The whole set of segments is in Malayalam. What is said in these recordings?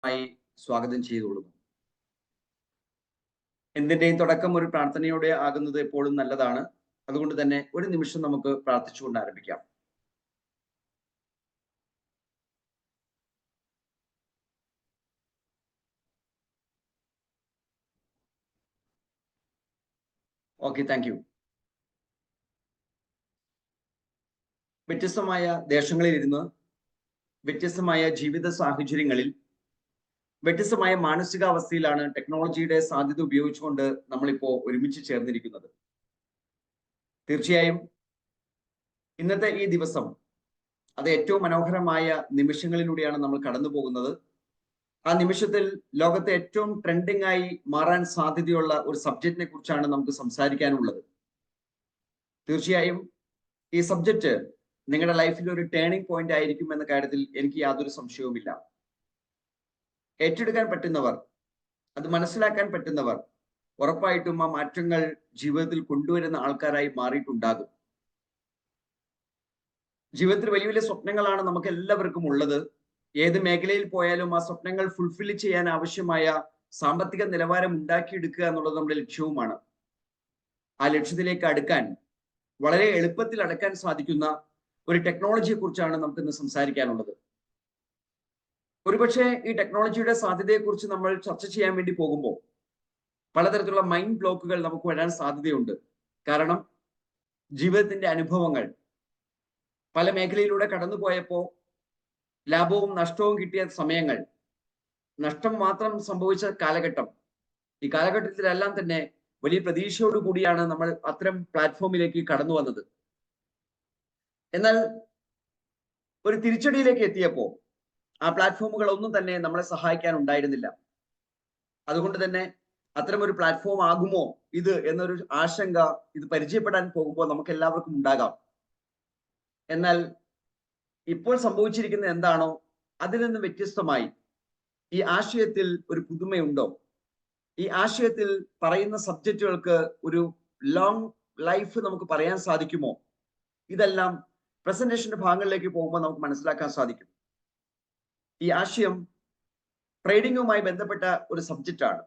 ായി സ്വാഗതം ചെയ്തുകൊള്ളുന്നു. എന്തിന്റെയും തുടക്കം ഒരു പ്രാർത്ഥനയോടെ ആകുന്നത് എപ്പോഴും നല്ലതാണ്. അതുകൊണ്ട് തന്നെ ഒരു നിമിഷം നമുക്ക് പ്രാർത്ഥിച്ചുകൊണ്ട് ആരംഭിക്കാം. Okay, thank you. വ്യത്യസ്തമായ ദേശങ്ങളിൽ ഇരുന്ന് വ്യത്യസ്തമായ ജീവിത സാഹചര്യങ്ങളിൽ വ്യത്യസ്തമായ മാനസികാവസ്ഥയിലാണ് ടെക്നോളജിയുടെ സാധ്യത ഉപയോഗിച്ചുകൊണ്ട് നമ്മളിപ്പോ ഒരുമിച്ച് ചേർന്നിരിക്കുന്നത്. തീർച്ചയായും ഇന്നത്തെ ഈ ദിവസം അത് ഏറ്റവും മനോഹരമായ നിമിഷങ്ങളിലൂടെയാണ് നമ്മൾ കടന്നു പോകുന്നത്. ആ നിമിഷത്തിൽ ലോകത്തെ ഏറ്റവും ട്രെൻഡിങ് ആയി മാറാൻ സാധ്യതയുള്ള ഒരു സബ്ജക്റ്റിനെ കുറിച്ചാണ് നമുക്ക് സംസാരിക്കാനുള്ളത്. തീർച്ചയായും ഈ സബ്ജക്റ്റ് നിങ്ങളുടെ ലൈഫിൽ ഒരു ടേണിംഗ് പോയിന്റ് ആയിരിക്കും എന്ന കാര്യത്തിൽ എനിക്ക് യാതൊരു സംശയവുമില്ല. ഏറ്റെടുക്കാൻ പറ്റുന്നവർ, അത് മനസ്സിലാക്കാൻ പറ്റുന്നവർ ഉറപ്പായിട്ടും ആ മാറ്റങ്ങൾ ജീവിതത്തിൽ കൊണ്ടുവരുന്ന ആൾക്കാരായി മാറിയിട്ടുണ്ടാകും. ജീവിതത്തിൽ വലിയ വലിയ സ്വപ്നങ്ങളാണ് നമുക്ക് എല്ലാവർക്കും ഉള്ളത്. ഏത് മേഖലയിൽ പോയാലും ആ സ്വപ്നങ്ങൾ ഫുൾഫിൽ ചെയ്യാൻ ആവശ്യമായ സാമ്പത്തിക നിലവാരം ഉണ്ടാക്കിയെടുക്കുക എന്നുള്ളത് നമ്മുടെ ലക്ഷ്യവുമാണ്. ആ ലക്ഷ്യത്തിലേക്ക് അടുക്കാൻ വളരെ എളുപ്പത്തിൽ അടുക്കാൻ സാധിക്കുന്ന ഒരു ടെക്നോളജിയെ കുറിച്ചാണ് നമുക്കിന്ന് സംസാരിക്കാനുള്ളത്. ഒരുപക്ഷെ ഈ ടെക്നോളജിയുടെ സാധ്യതയെക്കുറിച്ച് നമ്മൾ ചർച്ച ചെയ്യാൻ വേണ്ടി പോകുമ്പോൾ പലതരത്തിലുള്ള മൈൻഡ് ബ്ലോക്കുകൾ നമുക്ക് വരാൻ സാധ്യതയുണ്ട്. കാരണം ജീവിതത്തിന്റെ അനുഭവങ്ങൾ പല മേഖലയിലൂടെ കടന്നു പോയപ്പോൾ ലാഭവും നഷ്ടവും കിട്ടിയ സമയങ്ങൾ, നഷ്ടം മാത്രം സംഭവിച്ച കാലഘട്ടം, ഈ കാലഘട്ടത്തിലെല്ലാം തന്നെ വലിയ പ്രതീക്ഷയോടു കൂടിയാണ് നമ്മൾ അത്തരം പ്ലാറ്റ്ഫോമിലേക്ക് കടന്നു വന്നത്. എന്നാൽ ഒരു തിരിച്ചടിയിലേക്ക് എത്തിയപ്പോൾ ആ പ്ലാറ്റ്ഫോമുകൾ ഒന്നും തന്നെ നമ്മളെ സഹായിക്കാൻ ഉണ്ടായിരുന്നില്ല. അതുകൊണ്ട് തന്നെ അത്തരം ഒരു പ്ലാറ്റ്ഫോം ആകുമോ ഇത് എന്നൊരു ആശങ്ക ഇത് പരിചയപ്പെടാൻ പോകുമ്പോൾ നമുക്ക് എല്ലാവർക്കും ഉണ്ടാകാം. എന്നാൽ ഇപ്പോൾ സംഭവിച്ചിരിക്കുന്നത് എന്താണോ അതിൽ നിന്ന് വ്യത്യസ്തമായി ഈ ആശയത്തിൽ ഒരു പുതുമയുണ്ടോ? ഈ ആശയത്തിൽ പറയുന്ന സബ്ജക്റ്റുകൾക്ക് ഒരു ലോങ് ലൈഫ് നമുക്ക് പറയാൻ സാധിക്കുമോ? ഇതെല്ലാം പ്രസന്റേഷന്റെ ഭാഗങ്ങളിലേക്ക് പോകുമ്പോൾ നമുക്ക് മനസ്സിലാക്കാൻ സാധിക്കും. ഈ ആശയം ട്രേഡിങ്ങുമായി ബന്ധപ്പെട്ട ഒരു സബ്ജക്റ്റ് ആണ്.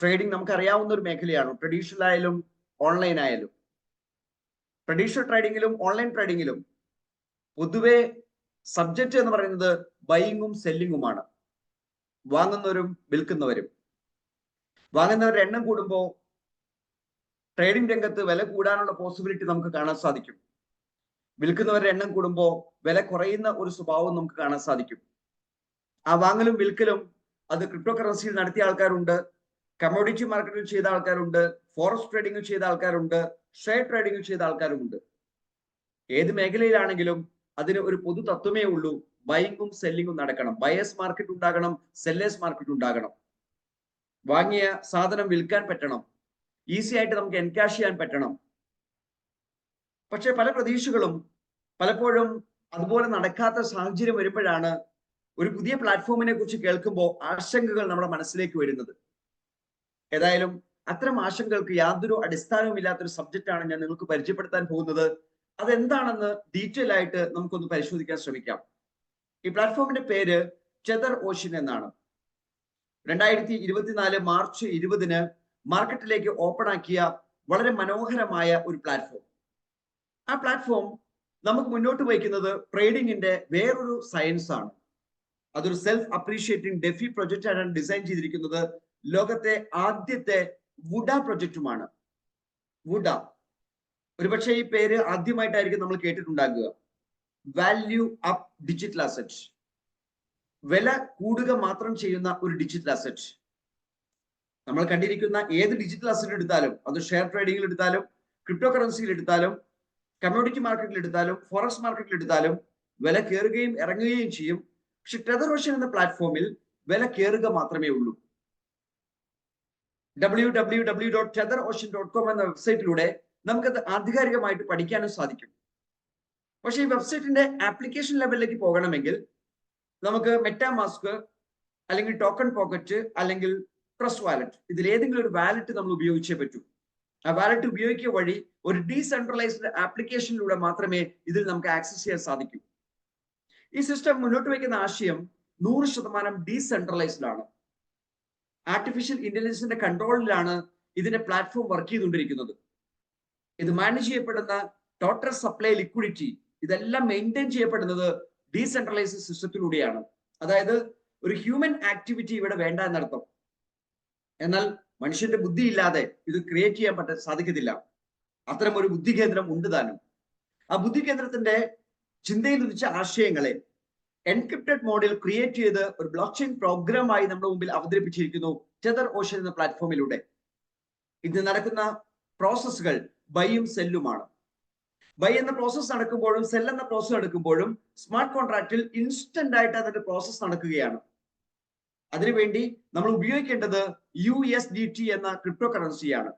ട്രേഡിംഗ് നമുക്കറിയാവുന്ന ഒരു മേഖലയാണ്, ട്രഡീഷണൽ ആയാലും ഓൺലൈൻ ആയാലും. ട്രഡീഷണൽ ട്രേഡിങ്ങിലും ഓൺലൈൻ ട്രേഡിങ്ങിലും പൊതുവെ സബ്ജക്റ്റ് എന്ന് പറയുന്നത് ബൈയിങ്ങും സെല്ലിങ്ങുമാണ്. വാങ്ങുന്നവരും വിൽക്കുന്നവരും. വാങ്ങുന്നവരുടെ എണ്ണം കൂടുമ്പോൾ ട്രേഡിംഗ് രംഗത്ത് വില കൂടാനുള്ള പോസിബിലിറ്റി നമുക്ക് കാണാൻ സാധിക്കും. വിൽക്കുന്നവരുടെ എണ്ണം കൂടുമ്പോൾ വില കുറയുന്ന ഒരു സ്വഭാവം നമുക്ക് കാണാൻ സാധിക്കും. ആ വാങ്ങലും വിൽക്കലും അത് ക്രിപ്റ്റോ കറൻസിയിൽ നടത്തിയ ആൾക്കാരുണ്ട്, കമ്മോഡിറ്റി മാർക്കറ്റിൽ ചെയ്ത ആൾക്കാരുണ്ട്, ഫോറക്സ് ട്രേഡിംഗ് ചെയ്ത ആൾക്കാരുണ്ട്, ഷെയർ ട്രേഡിംഗ് ചെയ്ത ആൾക്കാരുമുണ്ട്. ഏത് മേഖലയിലാണെങ്കിലും അതിന് ഒരു പൊതു തത്വമേ ഉള്ളൂ, ബൈയിങ്ങും സെല്ലിങ്ങും നടക്കണം. ബയേഴ്സ് മാർക്കറ്റ് ഉണ്ടാകണം, സെല്ലേഴ്സ് മാർക്കറ്റ് ഉണ്ടാകണം. വാങ്ങിയ സാധനം വിൽക്കാൻ പറ്റണം, ഈസി ആയിട്ട് നമുക്ക് എൻകാഷ് ചെയ്യാൻ പറ്റണം. പക്ഷെ പല പ്രതീക്ഷകളും പലപ്പോഴും അതുപോലെ നടക്കാത്ത സാഹചര്യം വരുമ്പോഴാണ് ഒരു പുതിയ പ്ലാറ്റ്ഫോമിനെ കുറിച്ച് കേൾക്കുമ്പോൾ ആശങ്കകൾ നമ്മുടെ മനസ്സിലേക്ക് വരുന്നത്. ഏതായാലും അത്തരം ആശങ്കകൾക്ക് യാതൊരു അടിസ്ഥാനവും ഇല്ലാത്തൊരു സബ്ജക്റ്റാണ് ഞാൻ നിങ്ങൾക്ക് പരിചയപ്പെടുത്താൻ പോകുന്നത്. അതെന്താണെന്ന് ഡീറ്റെയിൽ ആയിട്ട് നമുക്കൊന്ന് പരിശോധിക്കാൻ ശ്രമിക്കാം. ഈ പ്ലാറ്റ്ഫോമിന്റെ പേര് ടെതർ ഓഷ്യൻ എന്നാണ്. 2024 മാർച്ച് 20 മാർക്കറ്റിലേക്ക് ഓപ്പൺ ആക്കിയ വളരെ മനോഹരമായ ഒരു പ്ലാറ്റ്ഫോം. ആ പ്ലാറ്റ്ഫോം നമുക്ക് മുന്നോട്ട് വയ്ക്കുന്നത് ട്രേഡിങ്ങിന്റെ വേറൊരു സയൻസ് ആണ്. അതൊരു സെൽഫ് അപ്രീഷിയേറ്റിംഗ് ഡെഫി പ്രൊജക്റ്റ് ആണ് ഡിസൈൻ ചെയ്തിരിക്കുന്നത്. ലോകത്തെ ആദ്യത്തെ വുഡ പ്രൊജക്റ്റുമാണ്. വുഡ, ഒരുപക്ഷെ ഈ പേര് ആദ്യമായിട്ടായിരിക്കും നമ്മൾ കേട്ടിട്ടുണ്ടാകുക. വാല്യൂ അപ്പ് ഡിജിറ്റൽ അസറ്റ്, വില കൂടുക മാത്രം ചെയ്യുന്ന ഒരു ഡിജിറ്റൽ അസറ്റ്. നമ്മൾ കണ്ടിരിക്കുന്ന ഏത് ഡിജിറ്റൽ അസറ്റ് എടുത്താലും, അത് ഷെയർ ട്രേഡിംഗിൽ എടുത്താലും, ക്രിപ്റ്റോ കറൻസിയിൽ എടുത്താലും, കമ്മോഡിറ്റി മാർക്കറ്റിൽ എടുത്താലും, ഫോറക്സ് മാർക്കറ്റിൽ എടുത്താലും വില കയറുകയും ഇറങ്ങുകയും ചെയ്യും. പക്ഷെ ടെതർ ഓഷ്യൻ എന്ന പ്ലാറ്റ്ഫോമിൽ വില കയറുക മാത്രമേ ഉള്ളൂ. www.tetherocean.com എന്ന വെബ്സൈറ്റിലൂടെ നമുക്കത് ആധികാരികമായിട്ട് പഠിക്കാനും സാധിക്കും. പക്ഷെ ഈ വെബ്സൈറ്റിന്റെ ആപ്ലിക്കേഷൻ ലെവലിലേക്ക് പോകണമെങ്കിൽ നമുക്ക് മെറ്റാമാസ്ക് അല്ലെങ്കിൽ ടോക്കൺ പോക്കറ്റ് അല്ലെങ്കിൽ ട്രസ്റ്റ് വാലറ്റ്, ഇതിലേതെങ്കിലും ഒരു വാലറ്റ് നമ്മൾ ഉപയോഗിച്ചേ പറ്റൂ. ആ വാലറ്റ് ഉപയോഗിക്കുക വഴി ഒരു ഡീസെൻട്രലൈസ്ഡ് ആപ്ലിക്കേഷനിലൂടെ മാത്രമേ ഇതിൽ നമുക്ക് ആക്സസ് ചെയ്യാൻ സാധിക്കൂ. ഈ സിസ്റ്റം മുന്നോട്ട് വയ്ക്കുന്ന ആശയം 100% ഡീസെൻട്രലൈസ്ഡ് ആണ്. ആർട്ടിഫിഷ്യൽ ഇന്റലിജൻസിന്റെ കൺട്രോളിലാണ് ഇതിന്റെ പ്ലാറ്റ്ഫോം വർക്ക് ചെയ്തുകൊണ്ടിരിക്കുന്നത്. ഇത് മാനേജ് ചെയ്യപ്പെടുന്ന ടോട്ടൽ സപ്ലൈ ലിക്വിഡിറ്റി ഇതെല്ലാം മെയിൻറ്റെയിൻ ചെയ്യപ്പെടുന്നത് ഡീസെൻട്രലൈസ്ഡ് സിസ്റ്റത്തിലൂടെയാണ്. അതായത് ഒരു ഹ്യൂമൻ ആക്ടിവിറ്റി ഇവിടെ വേണ്ട എന്നർത്ഥം. എന്നാൽ മനുഷ്യന്റെ ബുദ്ധി ഇല്ലാതെ ഇത് ക്രിയേറ്റ് ചെയ്യാൻ സാധിക്കത്തില്ല. അത്തരം ഒരു ബുദ്ധി കേന്ദ്രം ഉണ്ട് താനും. ആ ബുദ്ധി കേന്ദ്രത്തിന്റെ ചിന്തയിൽ ഉദിച്ച ആശയങ്ങളെ എൻക്രിപ്റ്റഡ് മോഡിൽ ക്രിയേറ്റ് ചെയ്ത് ഒരു ബ്ലോക്ക് ചെയിൻ പ്രോഗ്രാമായി നമ്മുടെ മുമ്പിൽ അവതരിപ്പിച്ചിരിക്കുന്നു ടെതർ ഓഷൻ എന്ന പ്ലാറ്റ്ഫോമിലൂടെ. ഇത് നടക്കുന്ന പ്രോസസ്സുകൾ ബൈയും സെല്ലുമാണ്. ബൈ എന്ന പ്രോസസ്സ് നടക്കുമ്പോഴും സെൽ എന്ന പ്രോസസ്സ് നടക്കുമ്പോഴും സ്മാർട്ട് കോൺട്രാക്റ്റിൽ ഇൻസ്റ്റന്റ് ആയിട്ട് അതിന്റെ പ്രോസസ്സ് നടക്കുകയാണ്. അതിനുവേണ്ടി നമ്മൾ ഉപയോഗിക്കേണ്ടത് USDT എന്ന ക്രിപ്റ്റോ കറൻസിയാണ്.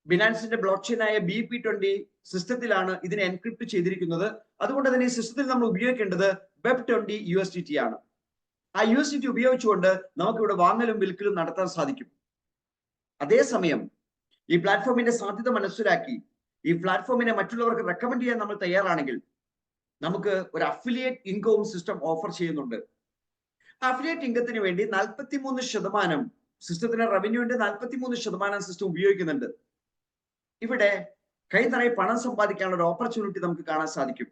ബിനാൻസിന്റെ ബ്ലോക്ക് ചെയിനായ BP20 സിസ്റ്റത്തിലാണ് ഇതിനെ എൻക്രിപ്റ്റ് ചെയ്തിരിക്കുന്നത്. അതുകൊണ്ട് തന്നെ ഈ സിസ്റ്റത്തിൽ നമ്മൾ ഉപയോഗിക്കേണ്ടത് Web20 USDT ആണ്. ആ USDT ഉപയോഗിച്ചുകൊണ്ട് നമുക്ക് ഇവിടെ വാങ്ങലും വിൽക്കലും നടത്താൻ സാധിക്കും. അതേസമയം ഈ പ്ലാറ്റ്ഫോമിന്റെ സാധ്യത മനസ്സിലാക്കി ഈ പ്ലാറ്റ്ഫോമിനെ മറ്റുള്ളവർക്ക് റെക്കമെൻഡ് ചെയ്യാൻ നമ്മൾ തയ്യാറാണെങ്കിൽ നമുക്ക് ഒരു അഫിലിയേറ്റ് ഇൻകം സിസ്റ്റം ഓഫർ ചെയ്യുന്നുണ്ട്. അഫിലിയേറ്റ് ഇൻകത്തിന് വേണ്ടി 43% സിസ്റ്റത്തിന്റെ റവന്യൂവിന്റെ 43% സിസ്റ്റം ഉപയോഗിക്കുന്നുണ്ട്. ഇവിടെ കൈ നിറയെ പണം സമ്പാദിക്കാനുള്ള ഒരു ഓപ്പർച്യൂണിറ്റി നമുക്ക് കാണാൻ സാധിക്കും.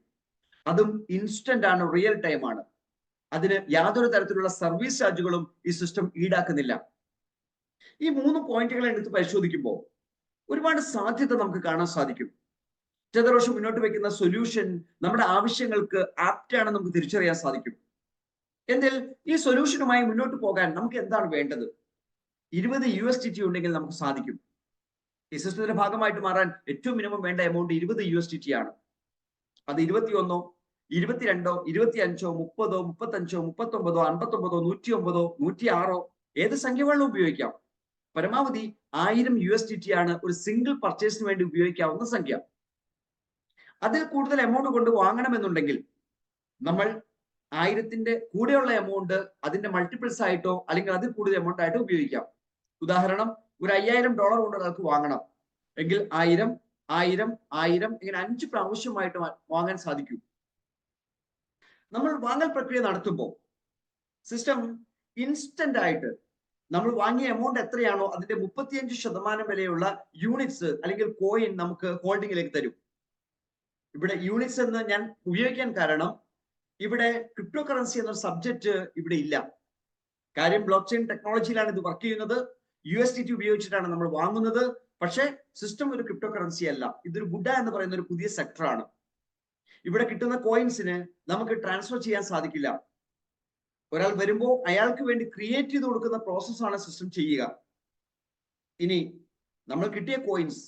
അതും ഇൻസ്റ്റന്റ് ആണ്, റിയൽ ടൈം ആണ്. അതിന് യാതൊരു തരത്തിലുള്ള സർവീസ് ചാർജുകളും ഈ സിസ്റ്റം ഈടാക്കുന്നില്ല. ഈ 3 പോയിന്റുകൾ എടുത്ത് പരിശോധിക്കുമ്പോൾ ഒരുപാട് സാധ്യത നമുക്ക് കാണാൻ സാധിക്കും. ടെതർ ഓഷൻ മുന്നോട്ട് വെക്കുന്ന സൊല്യൂഷൻ നമ്മുടെ ആവശ്യങ്ങൾക്ക് ആപ്റ്റ് ആണെന്ന് നമുക്ക് തിരിച്ചറിയാൻ സാധിക്കും. എന്നാൽ ഈ സൊല്യൂഷനുമായി മുന്നോട്ട് പോകാൻ നമുക്ക് എന്താണ് വേണ്ടത്? 20 USDT ഉണ്ടെങ്കിൽ നമുക്ക് സാധിക്കും. ഈ സിസ്റ്റത്തിന്റെ ഭാഗമായിട്ട് മാറാൻ ഏറ്റവും മിനിമം വേണ്ട എമൗണ്ട് 20 USDT ആണ്. അത് 21, 22, 25, 30, 35, 39, 59, 109, 106 ഏത് സംഖ്യ വേണമെങ്കിലും ഉപയോഗിക്കാം. പരമാവധി 1000 USDT ആണ് ഒരു സിംഗിൾ പർച്ചേസിന് വേണ്ടി ഉപയോഗിക്കാവുന്ന സംഖ്യ. അതിൽ കൂടുതൽ എമൗണ്ട് കൊണ്ട് വാങ്ങണമെന്നുണ്ടെങ്കിൽ നമ്മൾ 1000ന്റെ കൂടെയുള്ള എമൗണ്ട് അതിന്റെ മൾട്ടിപ്പിൾസ് ആയിട്ടോ അല്ലെങ്കിൽ അതിൽ കൂടുതൽ എമൗണ്ട് ആയിട്ടോ ഉപയോഗിക്കാം. ഉദാഹരണം, ഒരു $5000 കൊണ്ട് ഒരാൾക്ക് വാങ്ങണം എങ്കിൽ 1000, 1000, 1000 ഇങ്ങനെ 5 പ്രാവശ്യമായിട്ട് വാങ്ങാൻ സാധിക്കും. നമ്മൾ വാങ്ങൽ പ്രക്രിയ നടത്തുമ്പോൾ സിസ്റ്റം ഇൻസ്റ്റന്റ് ആയിട്ട് നമ്മൾ വാങ്ങിയ എമൗണ്ട് എത്രയാണോ അതിന്റെ 35% വിലയുള്ള യൂണിറ്റ്സ് അല്ലെങ്കിൽ കോയിൻ നമുക്ക് ഹോൾഡിംഗിലേക്ക് തരും. ഇവിടെ യൂണിറ്റ്സ് എന്ന് ഞാൻ ഉപയോഗിക്കാൻ കാരണം ഇവിടെ ക്രിപ്റ്റോ കറൻസി എന്നൊരു സബ്ജക്റ്റ് ഇവിടെ ഇല്ല. കാര്യം ബ്ലോക്ക് ചെയിൻ ടെക്നോളജിയിലാണ് ഇത് വർക്ക് ചെയ്യുന്നത്. USDT ഉപയോഗിച്ചിട്ടാണ് നമ്മൾ വാങ്ങുന്നത്. പക്ഷേ സിസ്റ്റം ഒരു ക്രിപ്റ്റോ കറൻസി അല്ല. ഇതൊരു ബുഡ എന്ന് പറയുന്ന ഒരു പുതിയ സെക്ടറാണ്. ഇവിടെ കിട്ടുന്ന കോയിൻസിന് നമുക്ക് ട്രാൻസ്ഫർ ചെയ്യാൻ സാധിക്കില്ല. ഒരാൾ വരുമ്പോൾ അയാൾക്ക് വേണ്ടി ക്രിയേറ്റ് ചെയ്ത് കൊടുക്കുന്ന പ്രോസസ്സാണ് സിസ്റ്റം ചെയ്യുക. ഇനി നമ്മൾ കിട്ടിയ കോയിൻസ്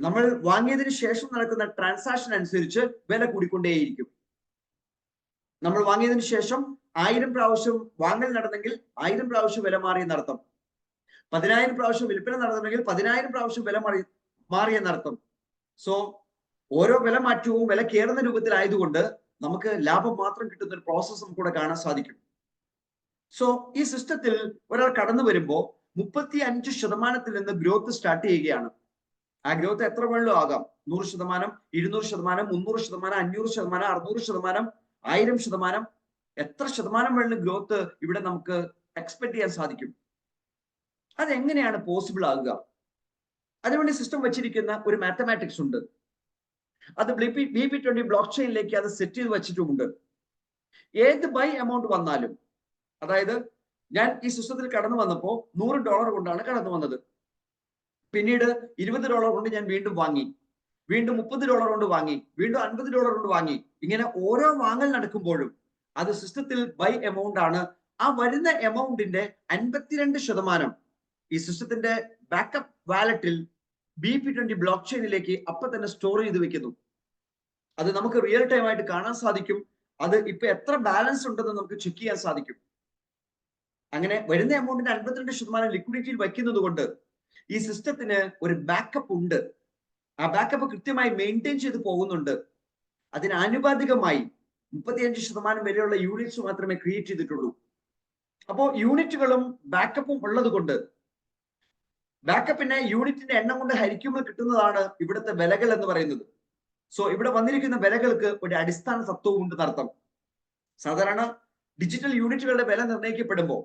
നമ്മൾ വാങ്ങിയതിന് ശേഷം നടക്കുന്ന ട്രാൻസാക്ഷൻ അനുസരിച്ച് വില കൂടിക്കൊണ്ടേയിരിക്കും. നമ്മൾ വാങ്ങിയതിന് ശേഷം 1000 പ്രാവശ്യം വാങ്ങൽ നടന്നെങ്കിൽ 1000 പ്രാവശ്യം വില മാറിയെന്നർത്ഥം. 10000 പ്രാവശ്യം വിൽപ്പന നടന്നെങ്കിൽ 10000 പ്രാവശ്യം വില മാറിയെന്നർത്ഥം. സോ ഓരോ വില മാറ്റവും വില കയറുന്ന രൂപത്തിലായതുകൊണ്ട് നമുക്ക് ലാഭം മാത്രം കിട്ടുന്ന ഒരു പ്രോസസ് നമുക്കിവിടെ കാണാൻ സാധിക്കും. സോ ഈ സിസ്റ്റത്തിൽ ഒരാൾ കടന്നു വരുമ്പോൾ 35% നിന്ന് ഗ്രോത്ത് സ്റ്റാർട്ട് ചെയ്യുകയാണ്. ആ ഗ്രോത്ത് എത്ര വേണമെങ്കിലും ആകാം. 100%, 200%, 300%, 500%, 600%, 1000%, എത്ര ശതമാനം വേണമെങ്കിലും ഗ്രോത്ത് ഇവിടെ നമുക്ക് എക്സ്പെക്ട് ചെയ്യാൻ സാധിക്കും. അതെങ്ങനെയാണ് പോസിബിൾ ആകുക? അതിനുവേണ്ടി സിസ്റ്റം വെച്ചിരിക്കുന്ന ഒരു മാത്തമാറ്റിക്സ് ഉണ്ട്. അത് BP20 ബ്ലോക്ക് ചെയിനിലേക്ക് അത് സെറ്റ് ചെയ്ത് വെച്ചിട്ടുമുണ്ട്. ഏത് ബൈ എമൗണ്ട് വന്നാലും, അതായത് ഞാൻ ഈ സിസ്റ്റത്തിൽ കടന്നു വന്നപ്പോൾ $100 കൊണ്ടാണ് കടന്നു വന്നത്. പിന്നീട് $20 കൊണ്ട് ഞാൻ വീണ്ടും വാങ്ങി, വീണ്ടും $30 കൊണ്ട് വാങ്ങി, വീണ്ടും $50 കൊണ്ട് വാങ്ങി. ഇങ്ങനെ ഓരോ വാങ്ങൽ നടക്കുമ്പോഴും അത് സിസ്റ്റത്തിൽ ബൈ എമൗണ്ട് ആണ്. ആ വരുന്ന എമൗണ്ടിന്റെ 52% ഈ സിസ്റ്റത്തിന്റെ ബാക്കപ്പ് വാലറ്റിൽ BP20 ബ്ലോക്ക് ചെയിനിലേക്ക് അപ്പൊ തന്നെ സ്റ്റോർ ചെയ്ത് വെക്കുന്നു. അത് നമുക്ക് റിയൽ ടൈം ആയിട്ട് കാണാൻ സാധിക്കും. അത് ഇപ്പൊ എത്ര ബാലൻസ് ഉണ്ടെന്ന് നമുക്ക് ചെക്ക് ചെയ്യാൻ സാധിക്കും. അങ്ങനെ വരുന്ന എമൗണ്ടിന്റെ 52% ലിക്വിഡിറ്റിയിൽ വയ്ക്കുന്നത് കൊണ്ട് ഈ സിസ്റ്റത്തിന് ഒരു ബാക്കപ്പ് ഉണ്ട്. ആ ബാക്കപ്പ് കൃത്യമായി മെയിൻറ്റെയിൻ ചെയ്ത് പോകുന്നുണ്ട്. അതിന് ആനുപാതികമായി 35% വിലയുള്ള യൂണിറ്റ്സ് മാത്രമേ ക്രിയേറ്റ് ചെയ്തിട്ടുള്ളൂ. അപ്പോൾ യൂണിറ്റുകളും ബാക്കപ്പും ഉള്ളത് കൊണ്ട് ബാക്കപ്പിനെ യൂണിറ്റിന്റെ എണ്ണം കൊണ്ട് ഹരിക്കുമ്പോൾ കിട്ടുന്നതാണ് ഇവിടുത്തെ വിലകൾ എന്ന് പറയുന്നത്. സോ ഇവിടെ വന്നിരിക്കുന്ന വിലകൾക്ക് ഒരു അടിസ്ഥാന തത്വവും ഉണ്ട് എന്നർത്ഥം. സാധാരണ ഡിജിറ്റൽ യൂണിറ്റുകളുടെ വില നിർണ്ണയിക്കപ്പെടുമ്പോൾ,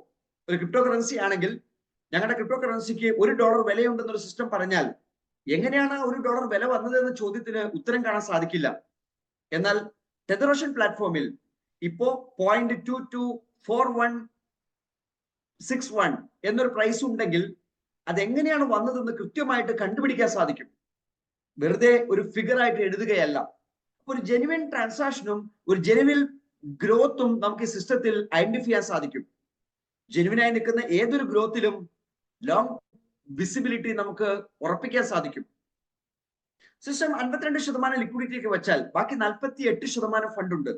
ഒരു ക്രിപ്റ്റോ കറൻസി ആണെങ്കിൽ ഞങ്ങളുടെ ക്രിപ്റ്റോ കറൻസിക്ക് $1 വിലയുണ്ടെന്നൊരു സിസ്റ്റം പറഞ്ഞാൽ എങ്ങനെയാണ് $1 വില വന്നത് എന്ന ചോദ്യത്തിന് ഉത്തരം കാണാൻ സാധിക്കില്ല. എന്നാൽ ടെതർ ഓഷ്യൻ പ്ലാറ്റ്ഫോമിൽ ഇപ്പോ 0.224161 എന്നൊരു പ്രൈസ് ഉണ്ടെങ്കിൽ അതെങ്ങനെയാണ് വന്നതെന്ന് കൃത്യമായിട്ട് കണ്ടുപിടിക്കാൻ സാധിക്കും. വെറുതെ ഒരു ഫിഗർ ആയിട്ട് എഴുതുകയല്ല. ഒരു ജെനുവിൻ ട്രാൻസാക്ഷനും ഒരു ജെനുവിൻ ഗ്രോത്തും നമുക്ക് ഈ സിസ്റ്റത്തിൽ ഐഡന്റിഫൈ ചെയ്യാൻ സാധിക്കും. ജെനുവിനായി നിൽക്കുന്ന ഏതൊരു ഗ്രോത്തിലും ലോങ് വിസിബിലിറ്റി നമുക്ക് ഉറപ്പിക്കാൻ സാധിക്കും. സിസ്റ്റം 52% ലിക്വിഡിറ്റിക്ക് വെച്ചാൽ ബാക്കി 48% ഫണ്ട് ഉണ്ട്.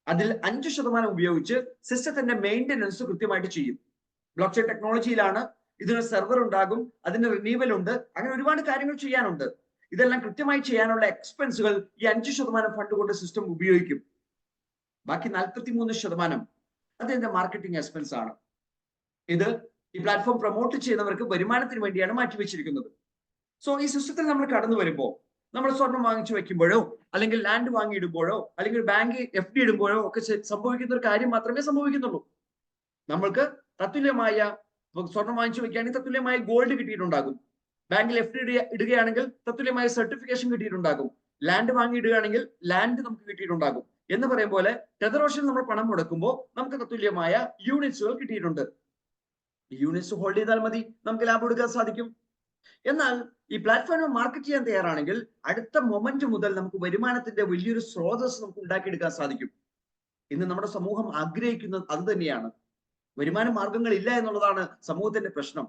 അതിൽ 5% ഉപയോഗിച്ച് സിസ്റ്റത്തിന്റെ മെയിൻ്റെനൻസ് കൃത്യമായിട്ട് ചെയ്യും. ബ്ലോക്ക് ചെയിൻ ടെക്നോളജിയിലാണ്, ഇതിന് സെർവർ ഉണ്ടാകും, അതിന് റിന്യൂവൽ ഉണ്ട്, അങ്ങനെ ഒരുപാട് കാര്യങ്ങൾ ചെയ്യാനുണ്ട്. ഇതെല്ലാം കൃത്യമായി ചെയ്യാനുള്ള എക്സ്പെൻസുകൾ ഈ 5% ഫണ്ട് കൊണ്ട് സിസ്റ്റം ഉപയോഗിക്കും. ബാക്കി 43% അതിന്റെ മാർക്കറ്റിംഗ് എക്സ്പെൻസ് ആണ്. ഇത് ഈ പ്ലാറ്റ്ഫോം പ്രൊമോട്ട് ചെയ്യുന്നവർക്ക് വരുമാനത്തിന് വേണ്ടിയാണ് മാറ്റിവെച്ചിരിക്കുന്നത്. സോ ഈ സിസ്റ്റത്തിൽ നമ്മൾ കടന്നു വരുമ്പോൾ നമ്മൾ സ്വർണം വാങ്ങിച്ചു വെക്കുമ്പോഴോ അല്ലെങ്കിൽ ലാൻഡ് വാങ്ങിയിടുമ്പോഴോ അല്ലെങ്കിൽ ബാങ്ക് FD ഇടുമ്പോഴോ ഒക്കെ സംഭവിക്കുന്ന ഒരു കാര്യം മാത്രമേ സംഭവിക്കുന്നുള്ളൂ. നമ്മൾക്ക് തത്തുല്യമായ സ്വർണം വാങ്ങിച്ചു വെക്കുകയാണെങ്കിൽ തത്തുല്യമായ ഗോൾഡ് കിട്ടിയിട്ടുണ്ടാകും. ബാങ്കിൽ FD ഇടുകയാണെങ്കിൽ തത്തുല്യമായ സർട്ടിഫിക്കേഷൻ കിട്ടിയിട്ടുണ്ടാകും. ലാൻഡ് വാങ്ങിയിടുകയാണെങ്കിൽ ലാൻഡ് നമുക്ക് കിട്ടിയിട്ടുണ്ടാകും. എന്ന് പറയും പോലെ ടെതർ ഓഷ്യൻ നമ്മൾ പണം മുടക്കുമ്പോൾ നമുക്ക് തത്തുല്യമായ യൂണിറ്റ്സുകൾ കിട്ടിയിട്ടുണ്ട്. യൂണിറ്റ്സ് ഹോൾഡ് ചെയ്താൽ മതി, നമുക്ക് ലാഭം എടുക്കാൻ സാധിക്കും. എന്നാൽ ഈ പ്ലാറ്റ്ഫോം മാർക്കറ്റ് ചെയ്യാൻ തയ്യാറാണെങ്കിൽ അടുത്ത മൊമെന്റ് മുതൽ നമുക്ക് വരുമാനത്തിന്റെ വലിയൊരു സ്രോതസ് നമുക്ക് ഉണ്ടാക്കിയെടുക്കാൻ സാധിക്കും. ഇന്ന് നമ്മുടെ സമൂഹം ആഗ്രഹിക്കുന്നത് അത് തന്നെയാണ്. വരുമാന മാർഗങ്ങൾ ഇല്ല എന്നുള്ളതാണ് സമൂഹത്തിന്റെ പ്രശ്നം.